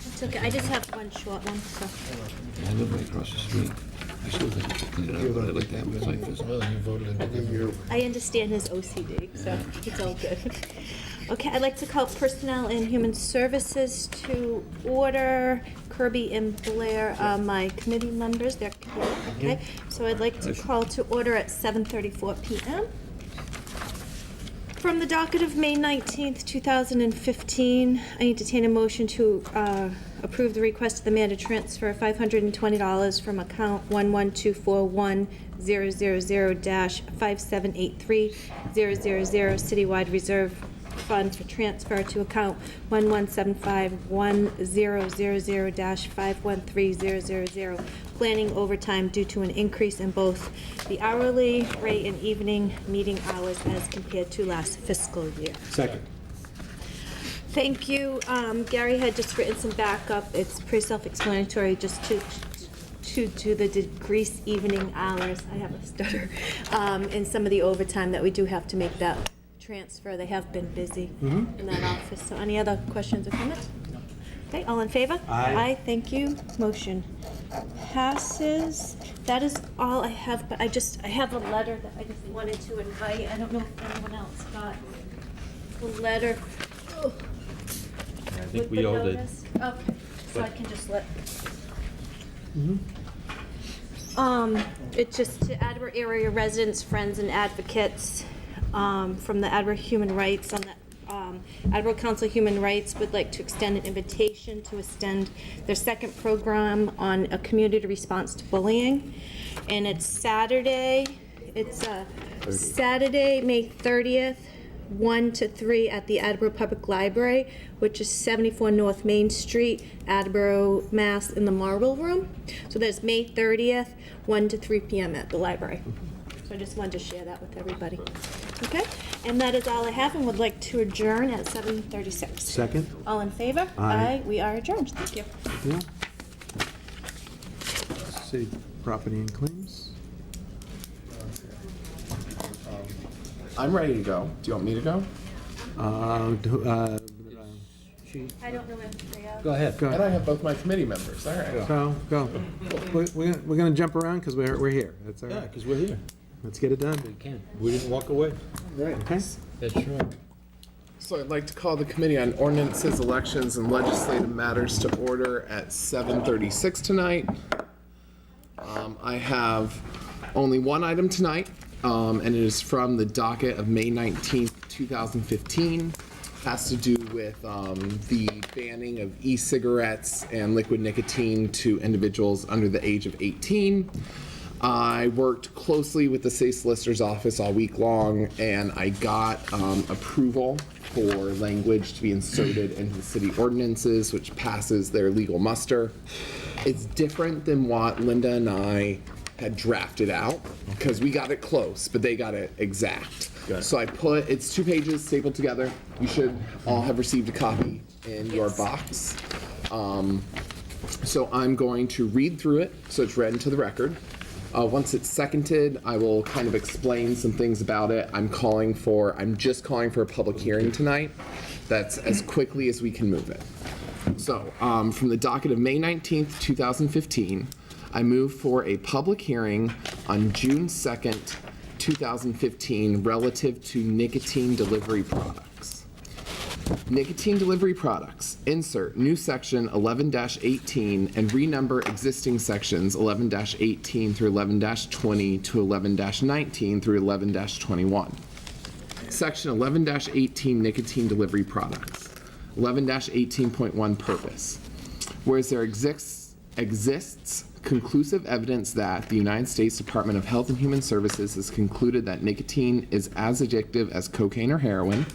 It's okay. I just have one short one, so. I live right across the street. I still think we should clean it up, but I'd like to have a site visit. Well, you voted in favor. I understand his OCD, so it's all good. Okay, I'd like to call Personnel and Human Services to order. Kirby and Blair are my committee members. They're here, okay? So I'd like to call to order at 7:34 p.m. From the docket of May 19th, 2015, I entertain a motion to approve the request of the mayor to transfer $520 from account 11241-000-5783-000 Citywide Reserve Fund for transfer to account 11751-000-513000 planning overtime due to an increase in both the hourly rate and evening meeting hours as compared to last fiscal year. Second. Thank you. Gary had just written some backup. It's pretty self-explanatory, just to the decreased evening hours. I have a stutter. And some of the overtime that we do have to make that transfer. They have been busy in that office. So any other questions or comments? Okay, all in favor? Aye. Thank you. Motion passes. That is all I have, but I have a letter that I just wanted to invite. I don't know if anyone else got the letter. Oh. I think we all did. Okay, so I can just let. It's just to Attleboro area residents, friends, and advocates from the Attleboro Human Rights on the Attleboro Council of Human Rights would like to extend an invitation to extend their second program on a community response to bullying, and it's Saturday. It's Saturday, May 30th. 1 to 3 at the Attleboro Public Library, which is 74 North Main Street, Attleboro, Mass, in the Marble Room. So that's May 30th, 1 to 3 p.m. at the library. So I just wanted to share that with everybody. Okay, and that is all I have, and would like to adjourn at 7:36. Second? All in favor? Aye. We are adjourned. Thank you. Yeah. City property and claims. I'm ready to go. Do you want me to go? I don't know if they are. Go ahead. And I have both my committee members. All right. Go. We're gonna jump around because we're here. That's all Yeah, right. because we're here. Let's get it done. We can. We didn't walk away. Okay. That's right. So I'd like to call the Committee on Ordinances, Elections, and Legislative Matters to order at 7:36 tonight. I have only one item tonight, and it is from the docket of May 19th, 2015. Has to do with the banning of e-cigarettes and liquid nicotine to individuals under the age of 18. I worked closely with the state solicitor's office all week long, and I got approval for language to be inserted into the city ordinances, which passes their legal muster. It's different than what Linda and I had drafted out, because we got it close, but they got it exact. So I it's 2 pages stapled together. You should all have received a copy in your box. So I'm going to read through it, so it's read into the record. Once it's seconded, I will kind of explain some things about it. I'm just calling for a public hearing tonight. That's as quickly as we can move it. So, from the docket of May 19th, 2015, I move for a public hearing on June 2nd, 2015, relative to nicotine delivery products. Nicotine delivery products. Insert new section 11-18 and renumber existing sections 11-18 through 11-20 to 11-19 through 11-21. Section 11-18 nicotine delivery products. 11-18.1 purpose. Whereas there exists conclusive evidence that the United States Department of Health and Human Services has concluded that nicotine is as addictive as cocaine or heroin,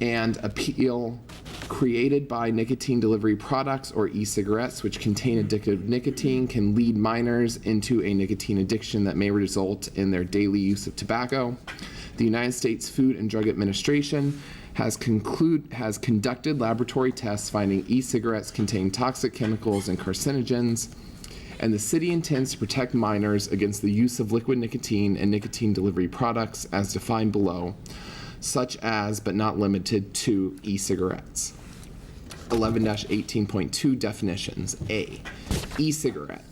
and appeal created by nicotine delivery products or e-cigarettes which contain addictive nicotine can lead minors into a nicotine addiction that may result in their daily use of tobacco. The United States Food and Drug Administration has conducted laboratory tests finding e-cigarettes contain toxic chemicals and carcinogens, and the city intends to protect minors against the use of liquid nicotine and nicotine delivery products as defined below, such as, but not limited to, e-cigarettes. 11-18.2 definitions. A. E-cigarette.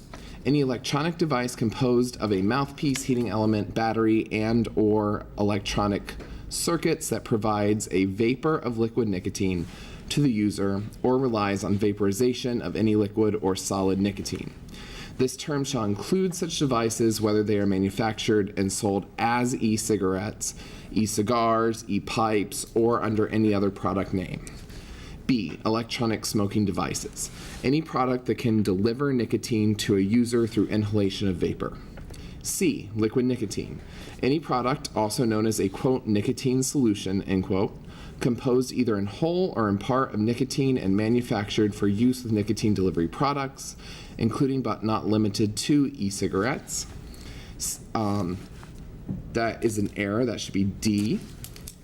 Any electronic device composed of a mouthpiece, heating element, battery, and/or electronic circuits that provides a vapor of liquid nicotine to the user or relies on vaporization of any liquid or solid nicotine. This term shall include such devices whether they are manufactured and sold as e-cigarettes, e-cigars, e-pipes, or under any other product name. B. Electronic smoking devices. Any product that can deliver nicotine to a user through inhalation of vapor. C. Liquid nicotine. Any product, also known as a, quote, nicotine solution, end quote, composed either in whole or in part of nicotine and manufactured for use with nicotine delivery products, including but not limited to e-cigarettes. That is an error. That should be D.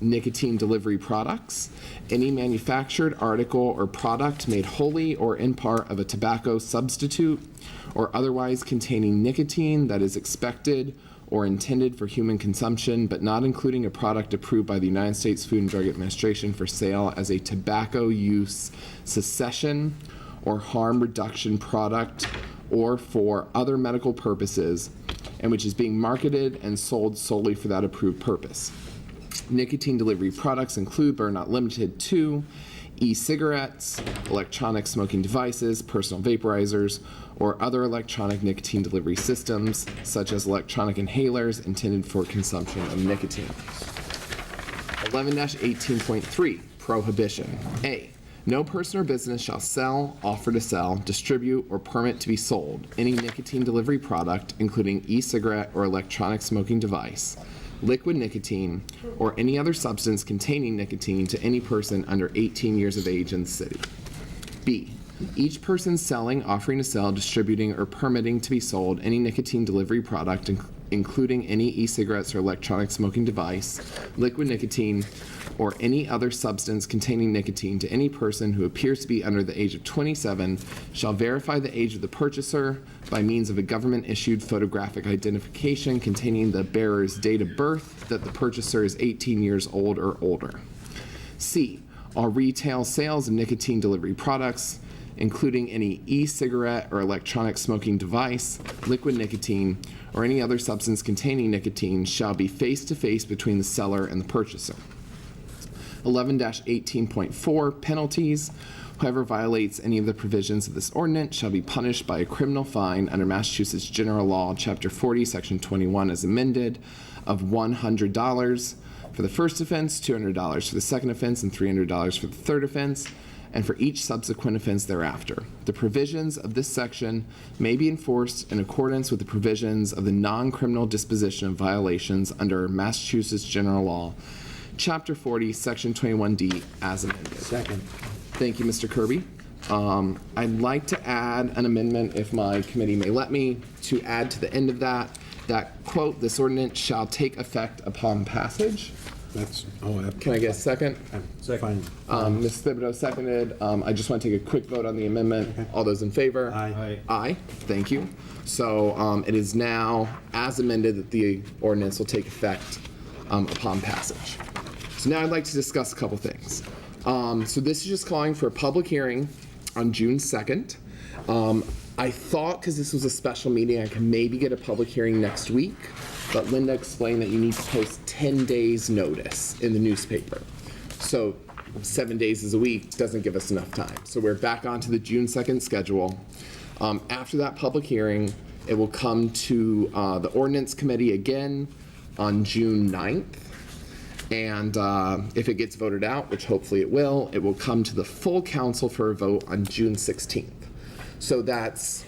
nicotine delivery products, any manufactured article or product made wholly or in part of a tobacco substitute or otherwise containing nicotine that is expected or intended for human consumption, but not including a product approved by the United States Food and Drug Administration for sale as a tobacco use cessation or harm reduction product or for other medical purposes, and which is being marketed and sold solely for that approved purpose. Nicotine delivery products include, but are not limited to, e-cigarettes, electronic smoking devices, personal vaporizers, or other electronic nicotine delivery systems, such as electronic inhalers intended for consumption of nicotine. 11-18.3, Prohibition. A. No person or business shall sell, offer to sell, distribute, or permit to be sold any nicotine delivery product, including e-cigarette or electronic smoking device, liquid nicotine, or any other substance containing nicotine to any person under 18 years of age in the city. B. Each person selling, offering to sell, distributing, or permitting to be sold any nicotine delivery product, including any e-cigarettes or electronic smoking device, liquid nicotine, or any other substance containing nicotine to any person who appears to be under the age of 27 shall verify the age of the purchaser by means of a government-issued photographic identification containing the bearer's date of birth that the purchaser is 18 years old or older. C. All retail sales of nicotine delivery products, including any e-cigarette or electronic smoking device, liquid nicotine, or any other substance containing nicotine, shall be face-to-face between the seller and the purchaser. 11-18.4, Penalties. Whoever violates any of the provisions of this ordinance shall be punished by a criminal fine under Massachusetts General Law, Chapter 40, Section 21, as amended, of $100 for the first offense, $200 for the second offense, and $300 for the third offense, and for each subsequent offense thereafter. The provisions of this section may be enforced in accordance with the provisions of the non-criminal disposition of violations under Massachusetts General Law, Chapter 40, Section 21D, as amended. Second. Thank you, Mr. Kirby. I'd like to add an amendment, if my committee may let me, to add to the end of that quote, "This ordinance shall take effect upon passage." Can I get a second? Second. Ms. Thibodeau seconded. I just want to take a quick vote on the amendment. Okay. All those in favor? Aye. Aye. Thank you. So it is now, as amended, that the ordinance will take effect upon passage. So now I'd like to discuss a couple things. So this is just calling for a public hearing on June 2nd. I thought, because this was a special meeting, I could maybe get a public hearing next week, but Linda explained that you need to post 10 days notice in the newspaper. So 7 days is a week, doesn't give us enough time. So we're back onto the June 2nd schedule. After that public hearing, it will come to the ordinance committee again on June 9th. And if it gets voted out, which hopefully it will come to the full council for a vote on June 16th. So that's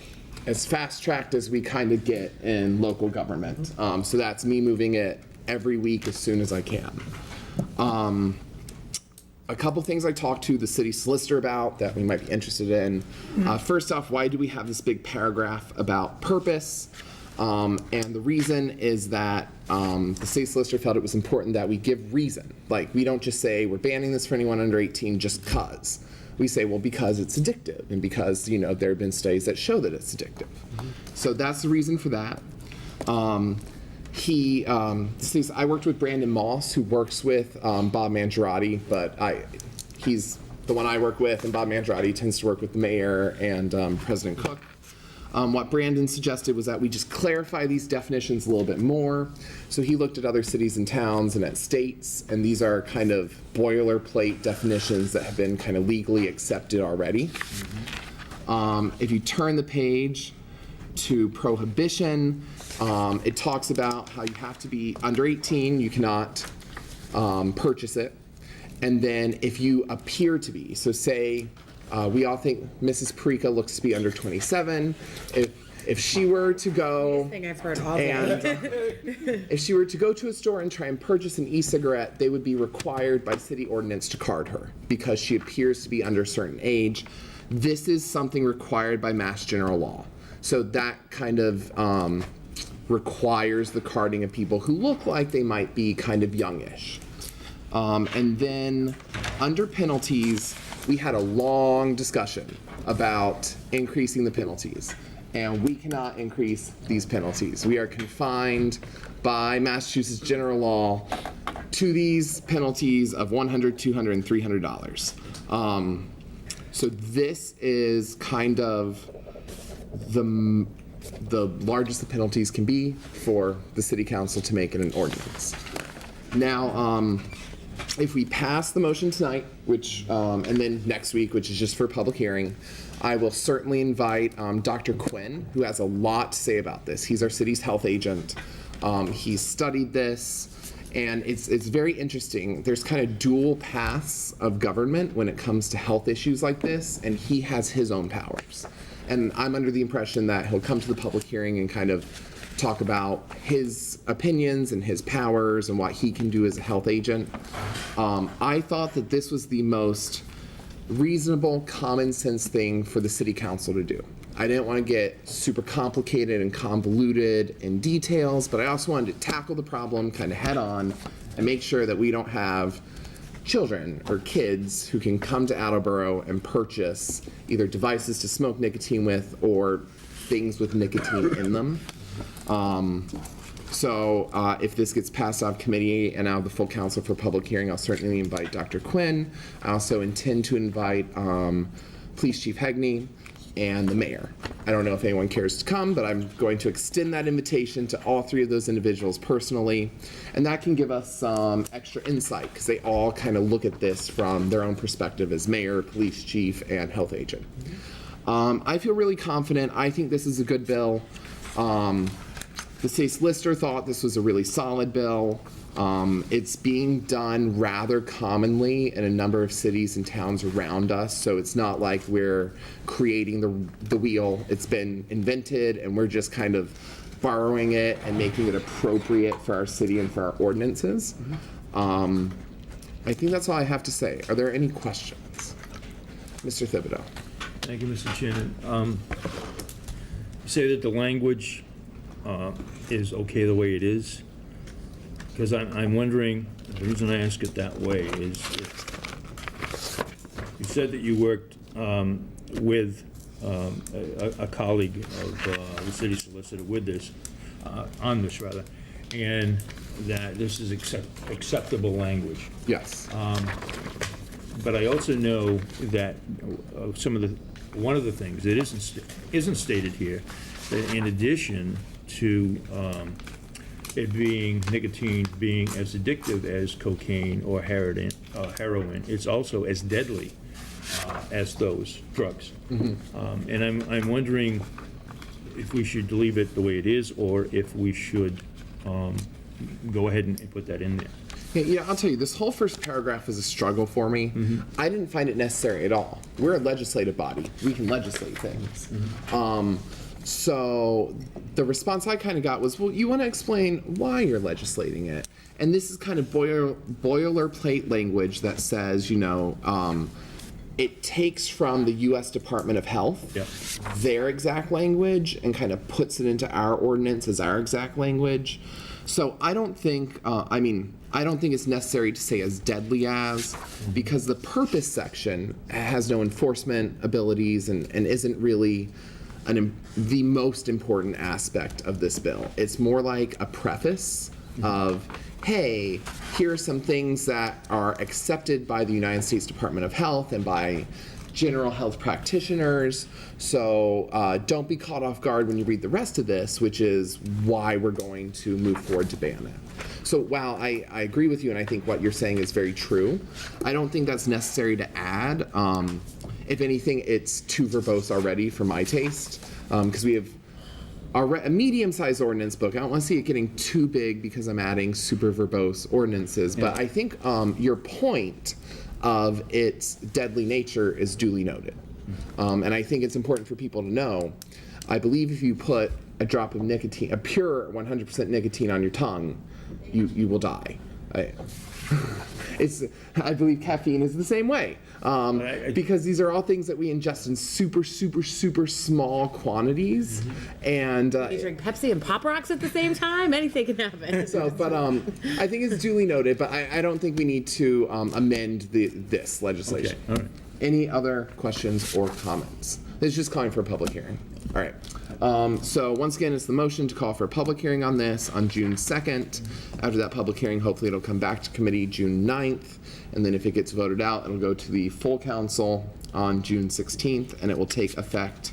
as fast-tracked as we kind of get in local government. So that's me moving it every week as soon as I can. A couple things I talked to the city solicitor about that we might be interested in. First off, why do we have this big paragraph about purpose? And the reason is that the city solicitor felt it was important that we give reason. Like, we don't just say we're banning this for anyone under 18 just because. We say, well, because it's addictive, and because, there have been studies that show that it's addictive. So that's the reason for that. I worked with Brandon Moss, who works with Bob Mangiarotti, but he's the one I work with, and Bob Mangiarotti tends to work with the mayor and President Cook. What Brandon suggested was that we just clarify these definitions a little bit more. So he looked at other cities and towns and at states, and these are kind of boilerplate definitions that have been kind of legally accepted already. If you turn the page to prohibition, it talks about how you have to be under 18, you cannot purchase it. And then if you appear to be, so say, we all think Mrs. Parika looks to be under 27. If she were to go, I've heard all and if she were to go to a store and try and purchase an e-cigarette, they would be required by city ordinance to card her because she appears to be under a certain age. This is something required by Mass General Law. So that kind of requires the carding of people who look like they might be kind of youngish. And then under penalties, we had a long discussion about increasing the penalties. And we cannot increase these penalties. We are confined by Massachusetts general law to these penalties of $100, $200, and $300. So this is kind of the largest the penalties can be for the city council to make it an ordinance. Now, if we pass the motion tonight, which, and then next week, which is just for public hearing, I will certainly invite Dr. Quinn, who has a lot to say about this. He's our city's health agent. He's studied this, and it's very interesting. There's kind of dual paths of government when it comes to health issues like this, and he has his own powers. And I'm under the impression that he'll come to the public hearing and kind of talk about his opinions and his powers and what he can do as a health agent. I thought that this was the most reasonable, common sense thing for the city council to do. I didn't want to get super complicated and convoluted in details, but I also wanted to tackle the problem kind of head on and make sure that we don't have children or kids who can come to Attleboro and purchase either devices to smoke nicotine with or things with nicotine in them. So if this gets passed off committee and out of the full council for public hearing, I'll certainly invite Dr. Quinn. I also intend to invite Police Chief Hegney and the mayor. I don't know if anyone cares to come, but I'm going to extend that invitation to all three of those individuals personally. And that can give us some extra insight because they all kind of look at this from their own perspective as mayor, police chief, and health agent. I feel really confident. I think this is a good bill. The state solicitor thought this was a really solid bill. It's being done rather commonly in a number of cities and towns around us, so it's not like we're creating the wheel. It's been invented, and we're just kind of borrowing it and making it appropriate for our city and for our ordinances. I think that's all I have to say. Are there any questions? Mr. Thibodeau. Thank you, Mr. Chairman. You say that the language is okay the way it is? Because I'm wondering, the reason I ask it that way is, you said that you worked with a colleague of the city solicitor with this, on this rather, and that this is acceptable language. Yes. But I also know that one of the things that isn't stated here, that in addition to it being nicotine being as addictive as cocaine or heroin, it's also as deadly as those drugs. Mm-hmm. And I'm wondering if we should leave it the way it is, or if we should go ahead and put that in there. Yeah, I'll tell you, this whole first paragraph is a struggle for me. Mm-hmm. I didn't find it necessary at all. We're a legislative body. We can legislate things. Mm-hmm. So the response I kind of got was, well, you want to explain why you're legislating it. And this is kind of boilerplate language that says, it takes from the U.S. Department of Health, their exact language, and kind of puts it into our ordinance as our exact language. So I don't think, I don't think it's necessary to say as deadly as, because the purpose section has no enforcement abilities and isn't really the most important aspect of this bill. It's more like a preface of, hey, here are some things that are accepted by the United States Department of Health and by general health practitioners, so don't be caught off guard when you read the rest of this, which is why we're going to move forward to ban it. So while I agree with you, and I think what you're saying is very true, I don't think that's necessary to add. If anything, it's too verbose already for my taste, because we have a medium-sized ordinance book. I don't want to see it getting too big because I'm adding super verbose ordinances, but I think your point of its deadly nature is duly noted. And I think it's important for people to know, I believe if you put a drop of nicotine, a pure 100% nicotine on your tongue, you will die. I believe caffeine is the same way. Because these are all things that we ingest in super, super, super small quantities. And You drink Pepsi and Pop Rocks at the same time? Anything can happen. so, but I think it's duly noted, but I don't think we need to amend this legislation. Okay, all right. Any other questions or comments? It's just calling for a public hearing. All right. So once again, it's the motion to call for a public hearing on this on June 2nd. After that public hearing, hopefully it'll come back to committee June 9th. And then if it gets voted out, it'll go to the full council on June 16th, and it will take effect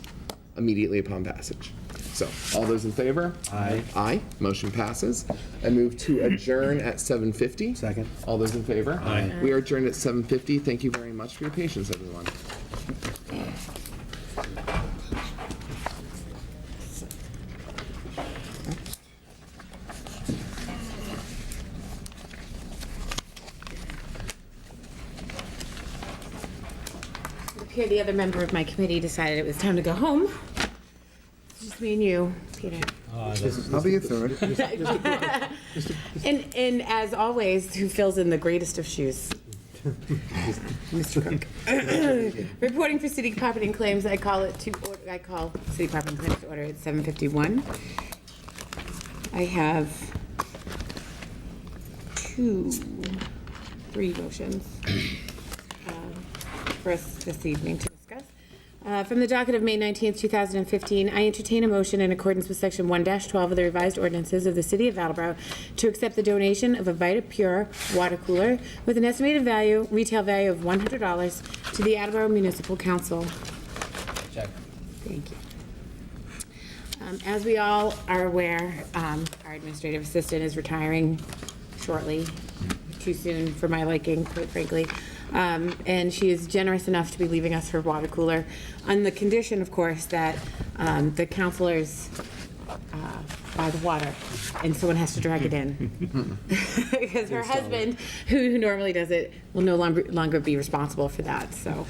immediately upon passage. So, all those in favor? Aye. Aye. Motion passes. I move to adjourn at 7:50. Second. All those in favor? Aye. We are adjourned at 7:50. Thank you very much for your patience, everyone. Here, the other member of my committee decided it was time to go home. It's just me and you, Peter. I'll be a third. And as always, who fills in the greatest of shoes? Mr. Cook. Reporting for city property and claims, I call city property and claims to order at 7:51. I have three motions for us this evening to discuss. From the docket of May 19th, 2015, I entertain a motion in accordance with Section 1-12 of the revised ordinances of the City of Attleboro to accept the donation of a Vita Pure water cooler with an estimated retail value of $100 to the Attleboro Municipal Council. Check. Thank you. As we all are aware, our administrative assistant is retiring shortly, too soon for my liking, quite frankly. And she is generous enough to be leaving us her water cooler on the condition, of course, that the counselors buy the water and someone has to drag it in. Because her husband, who normally does it, will no longer be responsible for that. So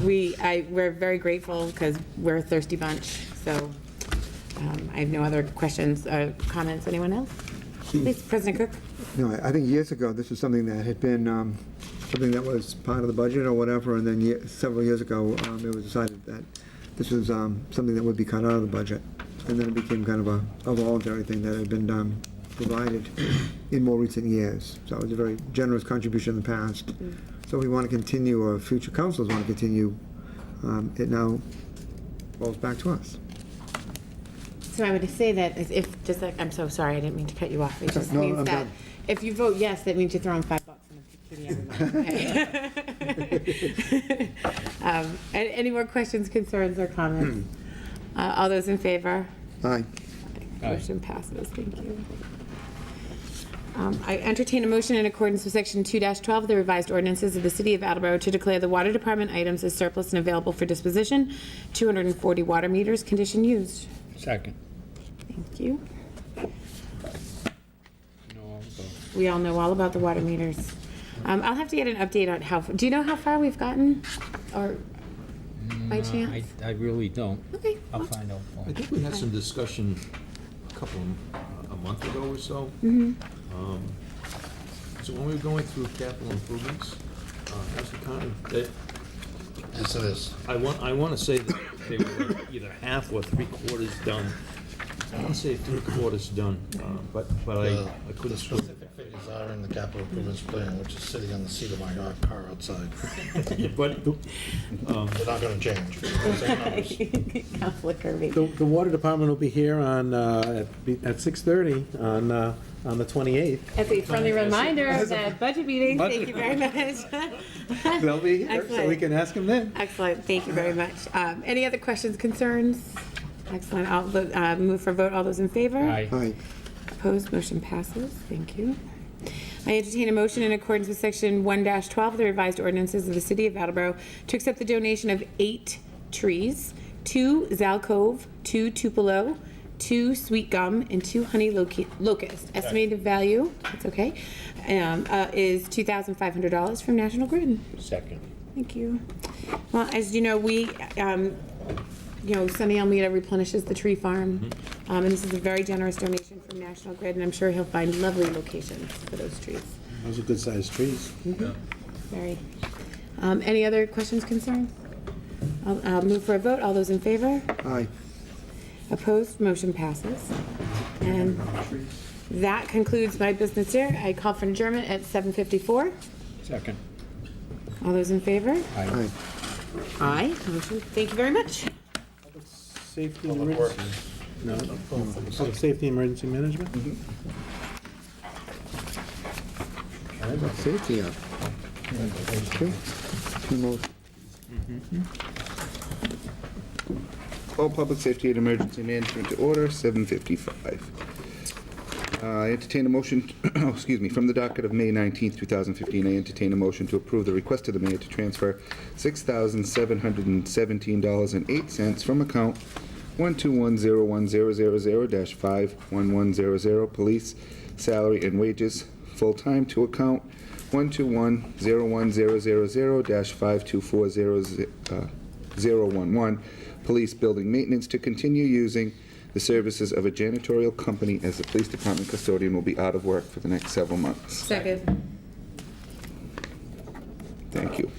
we're very grateful because we're a thirsty bunch. So I have no other questions or comments. Anyone else? Please, President Cook. No, I think years ago, this was something that had been something that was part of the budget or whatever, and then several years ago, it was decided that this was something that would be cut out of the budget. And then it became kind of a voluntary thing that had been provided in more recent years. So it was a very generous contribution in the past. So we want to continue, or future councils want to continue, it now falls back to us. So I would say that I'm so sorry, I didn't mean to cut you off. It just No, means I'm that done. if you vote yes, that means you're throwing $5 in the kitty. Any more questions, concerns, or comments? All those in favor? Aye. Motion passes. Thank you. I entertain a motion in accordance with Section 2-12 of the revised ordinances of the City of Attleboro to declare the water department items as surplus and available for disposition. 240 water meters, condition used. Second. Thank you. No, We all know all about the water meters. I'll have to get an update on do you know how far we've gotten? Or by chance? I really don't. Okay. I'll find out. I think we had some discussion a month ago or so. So when we were going through capital improvements, as the kind of, Yes, it is. I want to say that they were either half or three-quarters done. I want to say three-quarters done, but I couldn't swear. Specific figures are in the capital improvements plan, which is sitting on the seat of my car outside. But, They're not gonna change. Same numbers. Counselor Kirby. The water department will be here at 6:30 on the 28th. As a friendly reminder of that budget meeting, thank you very much. They'll be here, so Excellent. we can ask them then. Excellent, thank you very much. Any other questions, concerns? Excellent, I'll move for vote. All those in favor? Aye. Aye. Opposed, motion passes. Thank you. I entertain a motion in accordance with Section 1-12 of the revised ordinances of the City of Attleboro to accept the donation of 8 trees, 2 Zalcove, 2 Tupelo, 2 sweet gum, and 2 honey locust. Estimated value, that's okay, is $2,500 from National Grid. Second. Thank you. Well, as you know, Sunny Almeida replenishes the tree farm, and this is a very generous donation from National Grid, and I'm sure he'll find lovely locations for those trees. Those are good-sized trees. Very. Any other questions, concerns? I'll move for a vote. All those in favor? Aye. Opposed? Motion passes. And that concludes my business here. I call for adjournment at 7:54. Second. All those in favor? Aye. Aye. Motion. Thank you very much. Safety and emergency. No, public safety and emergency management? Safety, yeah. Okay. Two more. Call public safety and emergency management to order, 7:55. I entertain a motion, excuse me, from the docket of May 19th, 2015, I entertain a motion to approve the request of the mayor to transfer $6,717.08 from account 1210100-51100 police salary and wages full-time to account 1210100-5240011 police building maintenance to continue using the services of a janitorial company as the police department custodian will be out of work for the next several months. Second. Thank you.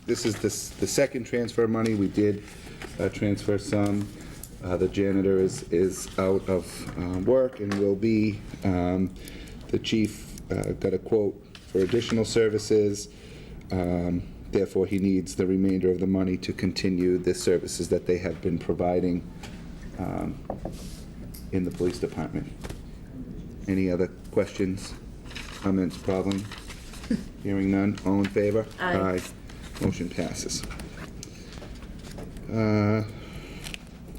This is the second transfer money. We did transfer some. The janitor is out of work and will be. The chief got a quote for additional services. Therefore, he needs the remainder of the money to continue the services that they have been providing in the police department. Any other questions, comments, problems? Hearing none, all in favor? Aye. Motion passes.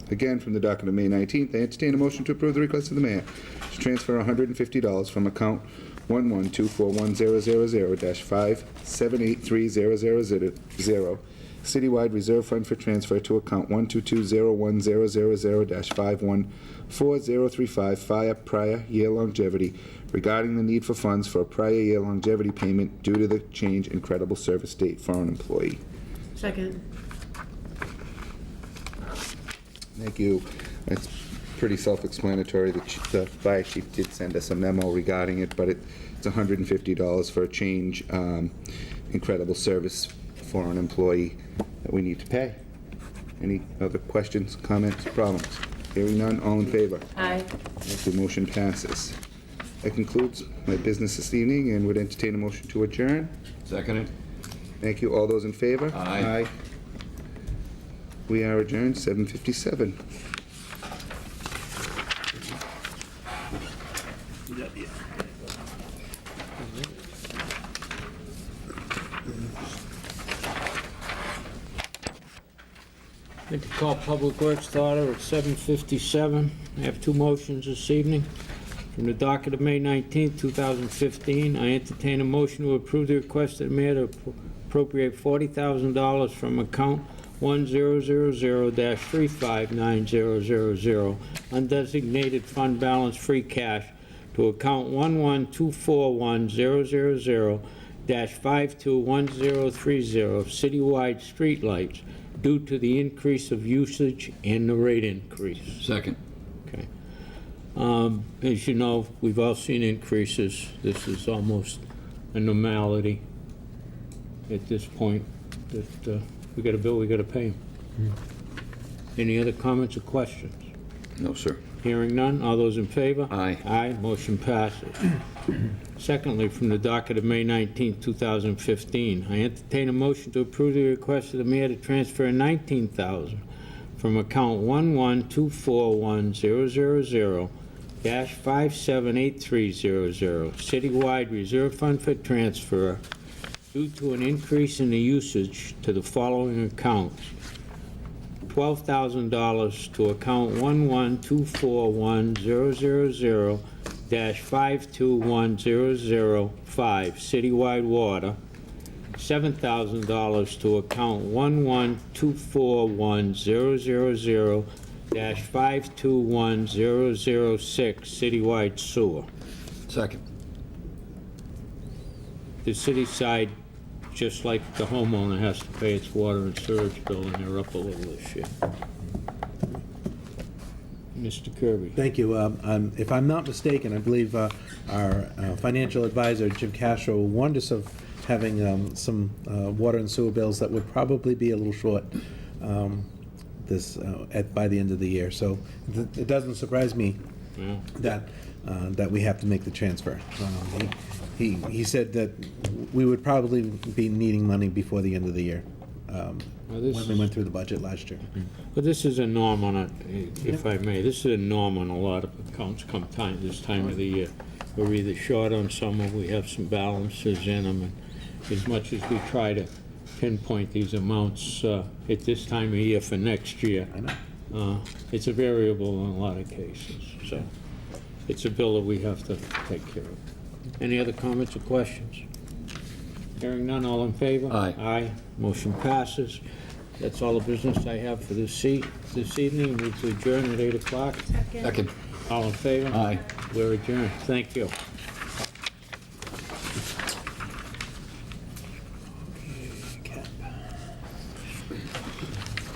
Again, from the docket of May 19th, I entertain a motion to approve the request of the mayor to transfer $150 from account 1124100-578300, citywide reserve fund for transfer to account 1220100-514-035 fire prior year longevity regarding the need for funds for a prior year longevity payment due to the change in credible service date for an employee. Second. Thank you. It's pretty self-explanatory. The fire chief did send us a memo regarding it, but it's $150 for a change in credible service for an employee that we need to pay. Any other questions, comments, problems? Hearing none, all in favor? Aye. The motion passes. That concludes my business this evening and would entertain a motion to adjourn. Seconded. Thank you. All those in favor? Aye. We are adjourned, 7:57. I'd like to call Public Works to order at 7:57. I have two motions this evening. From the docket of May 19th, 2015, I entertain a motion to approve the request of the mayor to appropriate $40,000 from account 1000-35900, undesignated fund balance free cash, to account 1124100-5210030 citywide streetlights due to the increase of usage and the rate increase. Second. Okay. As you know, we've all seen increases. This is almost a normality at this point, that we got a bill, we got to pay them. Any other comments or questions? No, sir. Hearing none, all those in favor? Aye. Aye, motion passes. Secondly, from the docket of May 19, 2015, I entertain a motion to approve the request of the mayor to transfer $19,000 from account 1124100-578300, citywide reserve fund for transfer, due to an increase in the usage to the following accounts. $12,000 to account 1124100-5210005, citywide water. $7,000 to account 1124100-5210006, citywide sewer. Second. The city side, just like the homeowner has to pay its water and sewage bill, and they're up a little this year. Mr. Kirby. Thank you. If I'm not mistaken, I believe our financial advisor, Jim Castro, warned us of having some water and sewer bills that would probably be a little short by the end of the year. So it doesn't surprise me that we have to make the transfer. He said that we would probably be needing money before the end of the year, when we went through the budget last year. But this is a norm on if I may, this is a norm on a lot of accounts come this time of the year. We're either short on some or we have some balances in them. And as much as we try to pinpoint these amounts at this time of year for next year, it's a variable in a lot of cases. So it's a bill that we have to take care of. Any other comments or questions? Hearing none, all in favor? Aye. Aye. Motion passes. That's all the business I have for this evening. Move to adjourn at 8 o'clock. Second. All in favor? Aye. We're adjourned. Thank you.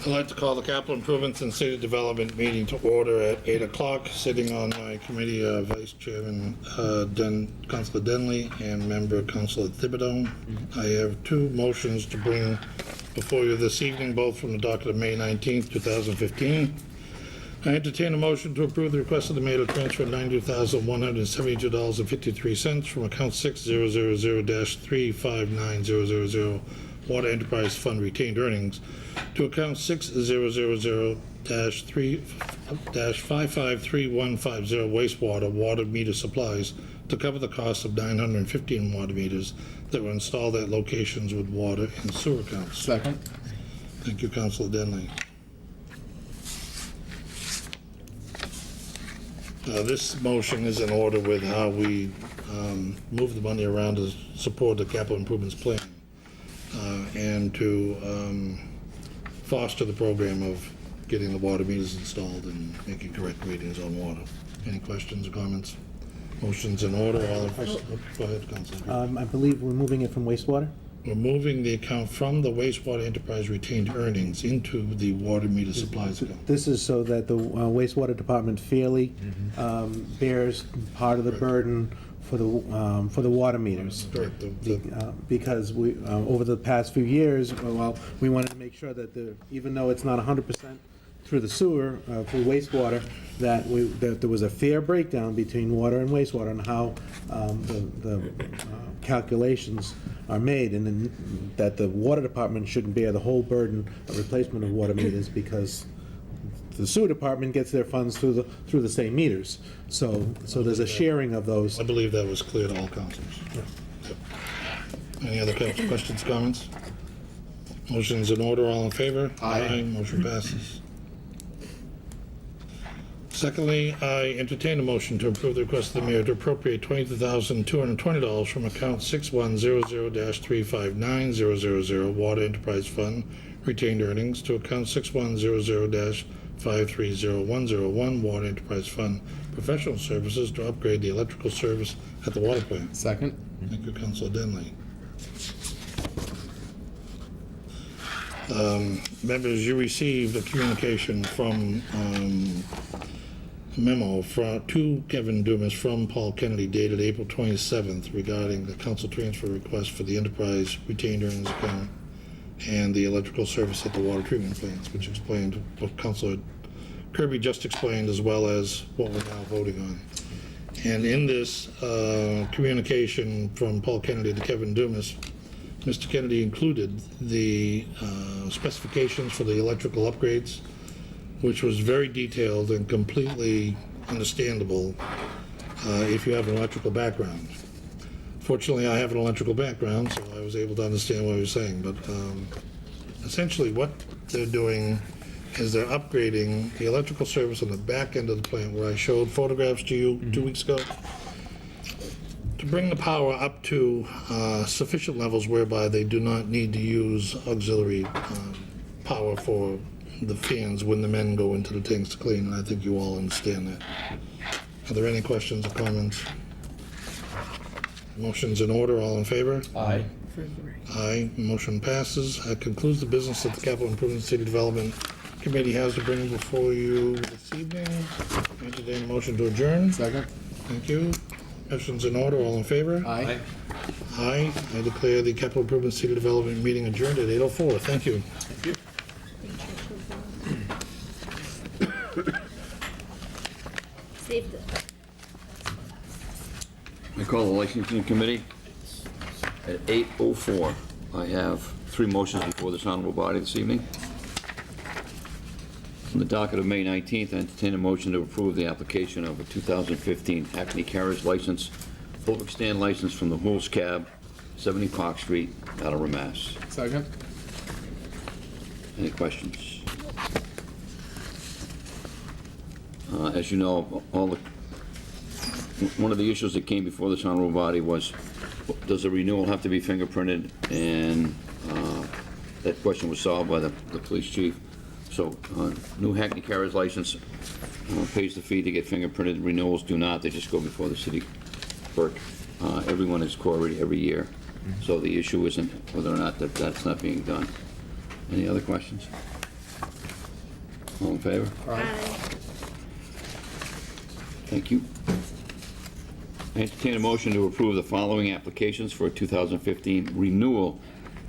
I'd like to call the Capital Improvements and City Development meeting to order at 8 o'clock. Sitting on my committee, Vice Chairman Councilor Denley and Member Councilor Thibodeau. I have two motions to bring before you this evening, both from the docket of May 19th, 2015. I entertain a motion to approve the request of the mayor to transfer $92,172.53 from account 6000-359000 Water Enterprise Fund retained earnings to account 6000-553150 wastewater water meter supplies to cover the cost of 915 water meters that were installed at locations with water and sewer accounts. Second. Thank you, Councilor Denley. This motion is in order with how we move the money around to support the capital improvements plan and to foster the program of getting the water meters installed and making correct readings on water. Any questions or comments? Motion's in order. Go ahead, Councilor. I believe we're moving it from wastewater? We're moving the account from the wastewater enterprise retained earnings into the water meter supplies account. This is so that the wastewater department fairly bears part of the burden for the water meters. Correct. Because we, over the past few years, we wanted to make sure that even though it's not 100% through the sewer, through wastewater, that there was a fair breakdown between water and wastewater and how the calculations are made, and then that the water department shouldn't bear the whole burden of replacement of water meters because the sewer department gets their funds through the same meters. So there's a sharing of those. I believe that was clear to all councilors. Yep. Any other questions, comments? Motion's in order. All in favor? Aye. Motion passes. Secondly, I entertain a motion to approve the request of the mayor to appropriate $22,220 from account 6100-359000 Water Enterprise Fund retained earnings to account 6100-530101 Water Enterprise Fund professional services to upgrade the electrical service at the water plant. Second. Thank you, Councilor Denley. Members, you received a communication from memo to Kevin Dumas from Paul Kennedy dated April 27th regarding the council transfer request for the enterprise retained earnings account and the electrical service at the water treatment plants, which explained what Councilor Kirby just explained, as well as what we're now voting on. And in this communication from Paul Kennedy to Kevin Dumas, Mr. Kennedy included the specifications for the electrical upgrades, which was very detailed and completely understandable if you have an electrical background. Fortunately, I have an electrical background, so I was able to understand what he was saying. But essentially what they're doing is they're upgrading the electrical service on the back end of the plant, where I showed photographs to you 2 weeks ago, to bring the power up to sufficient levels whereby they do not need to use auxiliary power for the fans when the men go into the tanks to clean, and I think you all understand that. Are there any questions or comments? Motion's in order. All in favor? Aye. Aye. Motion passes. That concludes the business of the Capital Improvement City Development committee has to bring before you this evening. Entertain a motion to adjourn. Second. Thank you. Motion's in order, all in favor? Aye. Aye. I declare the capital improvement city development meeting adjourned at 8:04. Thank you. Save the. I call the licensing committee at 8:04. I have 3 motions before this honorable body this evening. On the docket of May 19th, I entertain a motion to approve the application of a 2015 Hackney Carriage license, public stand license from the Hool's Cab, 70 Park Street, Attleboro, Mass. Second. Any questions? As you know, one of the issues that came before this honorable body was, does a renewal have to be fingerprinted? And that question was solved by the police chief. So new Hackney carriage license pays the fee to get fingerprinted. Renewals do not. They just go before the city clerk. Everyone is queried every year. So the issue isn't whether or not that's not being done. Any other questions? All in favor? Thank you. I entertain a motion to approve the following applications for a 2015 renewal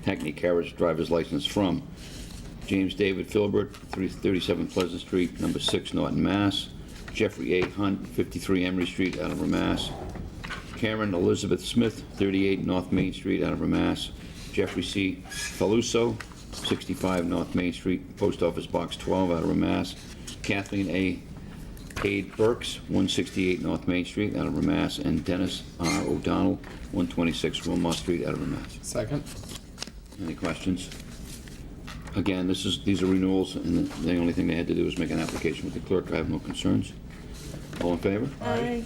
Hackney carriage driver's license from James David Filbert, 337 Pleasant Street, number 6, Norton, Mass. Jeffrey A. Hunt, 53 Emery Street, Attleboro, Mass. Karen Elizabeth Smith, 38 North Main Street, Attleboro, Mass. Jeffrey C. Faluso, 65 North Main Street, Post Office Box 12, Attleboro, Mass. Kathleen A. Cade Burks, 168 North Main Street, Attleboro, Mass. And Dennis R. O'Donnell, 126 Wilmot Street, Attleboro, Mass. Second. Any questions? Again, these are renewals, and the only thing they had to do was make an application with the clerk. I have no concerns. All in favor? Aye.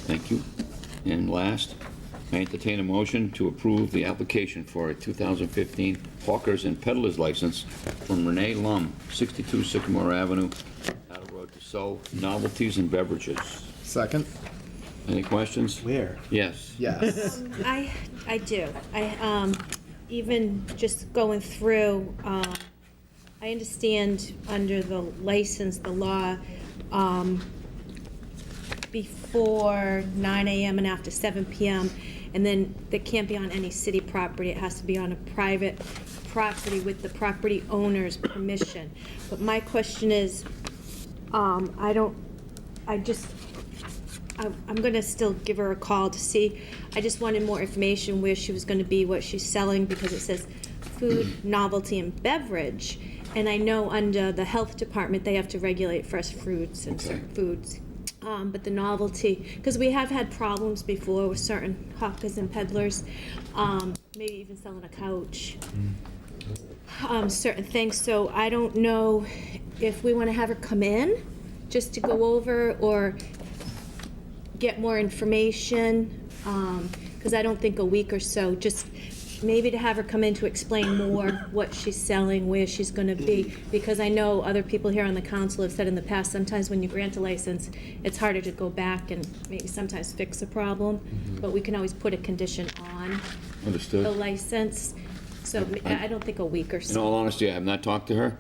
Thank you. And last, I entertain a motion to approve the application for a 2015 Hawkers and Peddlers license from Renee Lum, 62 Sycamore Avenue, Attleboro, to sell novelties and beverages. Second. Any questions? Where? Yes. Yes. I do. Even just going through, I understand under the license, the law, before 9 a.m. and after 7 p.m., and then it can't be on any city property. It has to be on a private property with the property owner's permission. But my question is, I'm gonna still give her a call to see. I just wanted more information where she was gonna be, what she's selling, because it says food, novelty, and beverage. And I know under the health department, they have to regulate fresh fruits and certain foods. But the novelty, because we have had problems before with certain hawkers and peddlers, maybe even selling a couch, certain things. So I don't know if we wanna have her come in just to go over, or get more information, because I don't think a week or so, just maybe to have her come in to explain more what she's selling, where she's going to be, because I know other people here on the council have said in the past, sometimes when you grant a license, it's harder to go back and maybe sometimes fix a problem, but we can always put a condition on Understood. the license, so I don't think a week or In so. all honesty, I have not talked to her.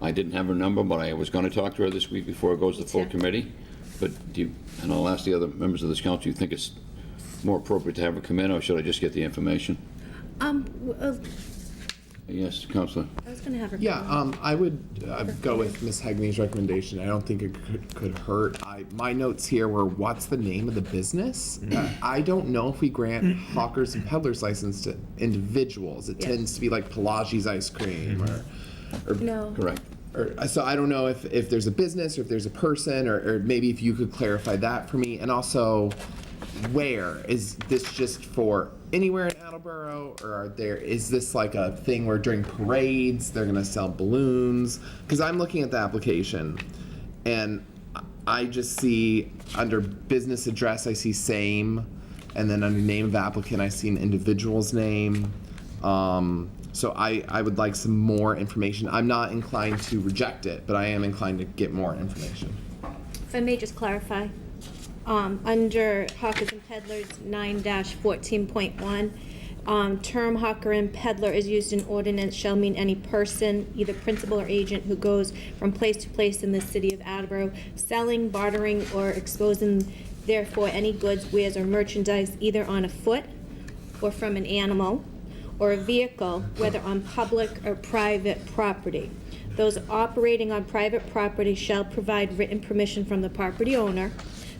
I didn't have her number, but I was going to talk to her this week before it goes to full Yeah. committee. But and I'll ask the other members of this council, do you think it's more appropriate to have her come in, or should I just get the information? Yes, Councilor. I was going to have her come Yeah, in. I would go with Ms. Hegney's recommendation. I don't think it could hurt. My notes here were, what's the name of the business? I don't know if we grant hawkers and peddlers license to individuals. It tends to be like Pelagi's ice cream or No. Correct. so I don't know if there's a business or if there's a person, or maybe if you could clarify that for me. And also, where is this just for anywhere in Attleboro, or is this like a thing where during parades they're gonna sell balloons? Because I'm looking at the application and I just see under business address I see same, and then under name of applicant I see an individual's name. So I would like some more information. I'm not inclined to reject it, but I am inclined to get more information. If I may just clarify, under Hawkers and Peddlers 9-14.1, term hawker and peddler is used in ordinance shall mean any person, either principal or agent, who goes from place to place in the city of Attleboro, selling, bartering, or exposing therefore any goods, wares, or merchandise either on a foot or from an animal or a vehicle, whether on public or private property. Those operating on private property shall provide written permission from the property owner.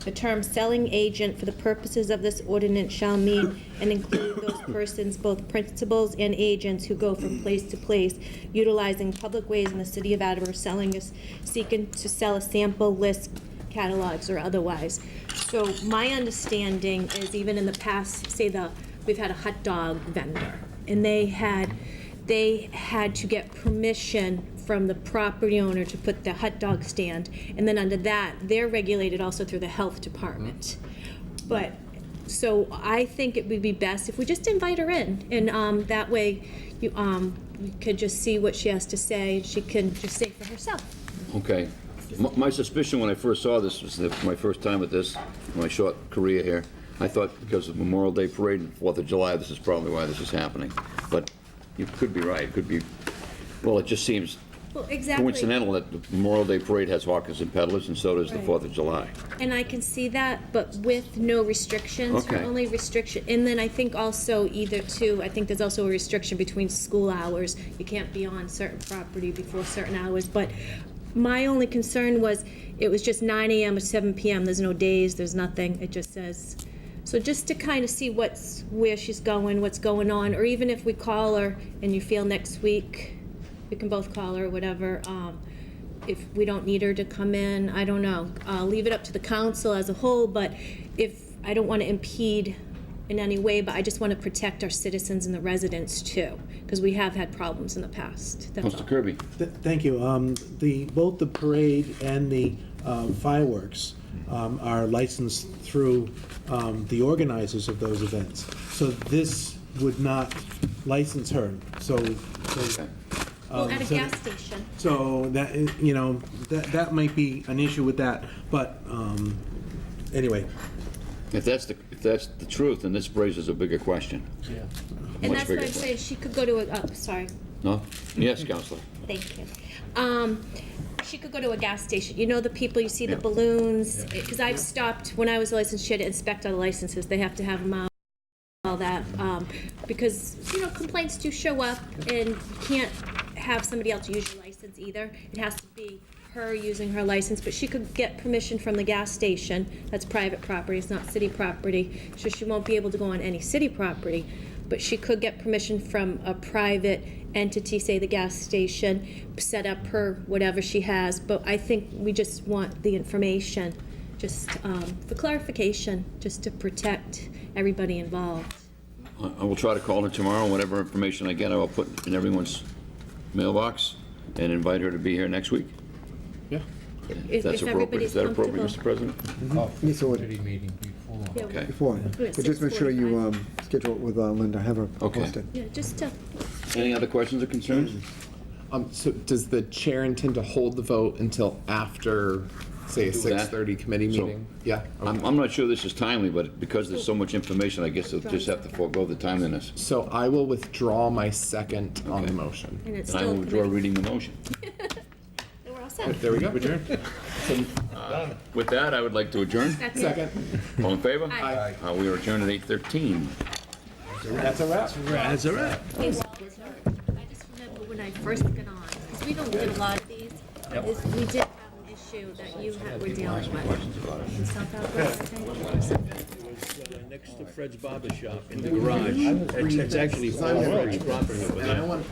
The term selling agent for the purposes of this ordinance shall mean and include those persons, both principals and agents, who go from place to place utilizing public ways in the city of Attleboro, seeking to sell a sample list, catalogs, or otherwise. So my understanding is, even in the past, say we've had a hot dog vendor, and they had to get permission from the property owner to put the hot dog stand, and then under that, they're regulated also through the health department. But, so I think it would be best if we just invite her in, and that way you could just see what she has to say, and she can just say for herself. Okay. My suspicion when I first saw this was that my first time at this, my short career here, I thought because of Memorial Day Parade and 4th of July, this is probably why this is happening. But you could be right. It could be, well, it just seems Well, exactly. coincidental that the Memorial Day Parade has hawkers and peddlers, and so does the Right. 4th of July. And I can see that, but with no restrictions. Her Okay. only restriction, and then I think also I think there's also a restriction between school hours. You can't be on certain property before certain hours, but my only concern was, it was just 9 a.m. or 7 p.m. There's no days, there's nothing, it just says. So just to kind of see where she's going, what's going on, or even if we call her and you feel next week, we can both call her, whatever. If we don't need her to come in, I don't know. I'll leave it up to the council as a whole, but I don't want to impede in any way, but I just want to protect our citizens and the residents too, because we have had problems in the past. That's Mr. all. Kirby? Thank you. Both the parade and the fireworks are licensed through the organizers of those events. So this would not license her. Well, at a gas station. So that is, that might be an issue with that. But anyway. If that's the truth, then this raises a bigger question. Yeah. And that's why I say she could go to sorry. No? Yes, Counselor. Thank you. She could go to a gas station. You know the people, you see the balloons? Because I've stopped, when I was licensed, she had to inspect all the licenses. They have to have them out, all that. Because, complaints do show up, and you can't have somebody else use your license either. It has to be her using her license, but she could get permission from the gas station. That's private property, it's not city property. So she won't be able to go on any city property, but she could get permission from a private entity, say the gas station, set up her whatever she has. But I think we just want the information, just for clarification, just to protect everybody involved. I will try to call her tomorrow. Whatever information I get, I will put in everyone's mailbox and invite her to be here next week. Yeah. If that's appropriate. Is that appropriate, Mr. President? Yes, it would. Yeah, Okay. Before, but just make sure you schedule it with Linda, have her Okay. posted. Yeah, just to, Any other questions or concerns? So does the chair intend to hold the vote until after, say, a Do that. 6:30 committee So- meeting? Yeah? I'm not sure this is timely, but because there's so much information, I guess they'll just have to forego the timeliness. So I will withdraw my second on the motion. and it's And I still. will withdraw reading the motion. We're all set. There we go. With that, I would like to adjourn. That's it. Second. All in favor? Aye. We are adjourned at 8:13. That's a wrap. That's all right. Hey, Walter, I just remember when I first got on, because we don't get a lot of these, is we did have an issue that you were dealing with. In South Alabama, I think. Next to Fred's Barber Shop in the garage. It's actually Fred's property over there. And I want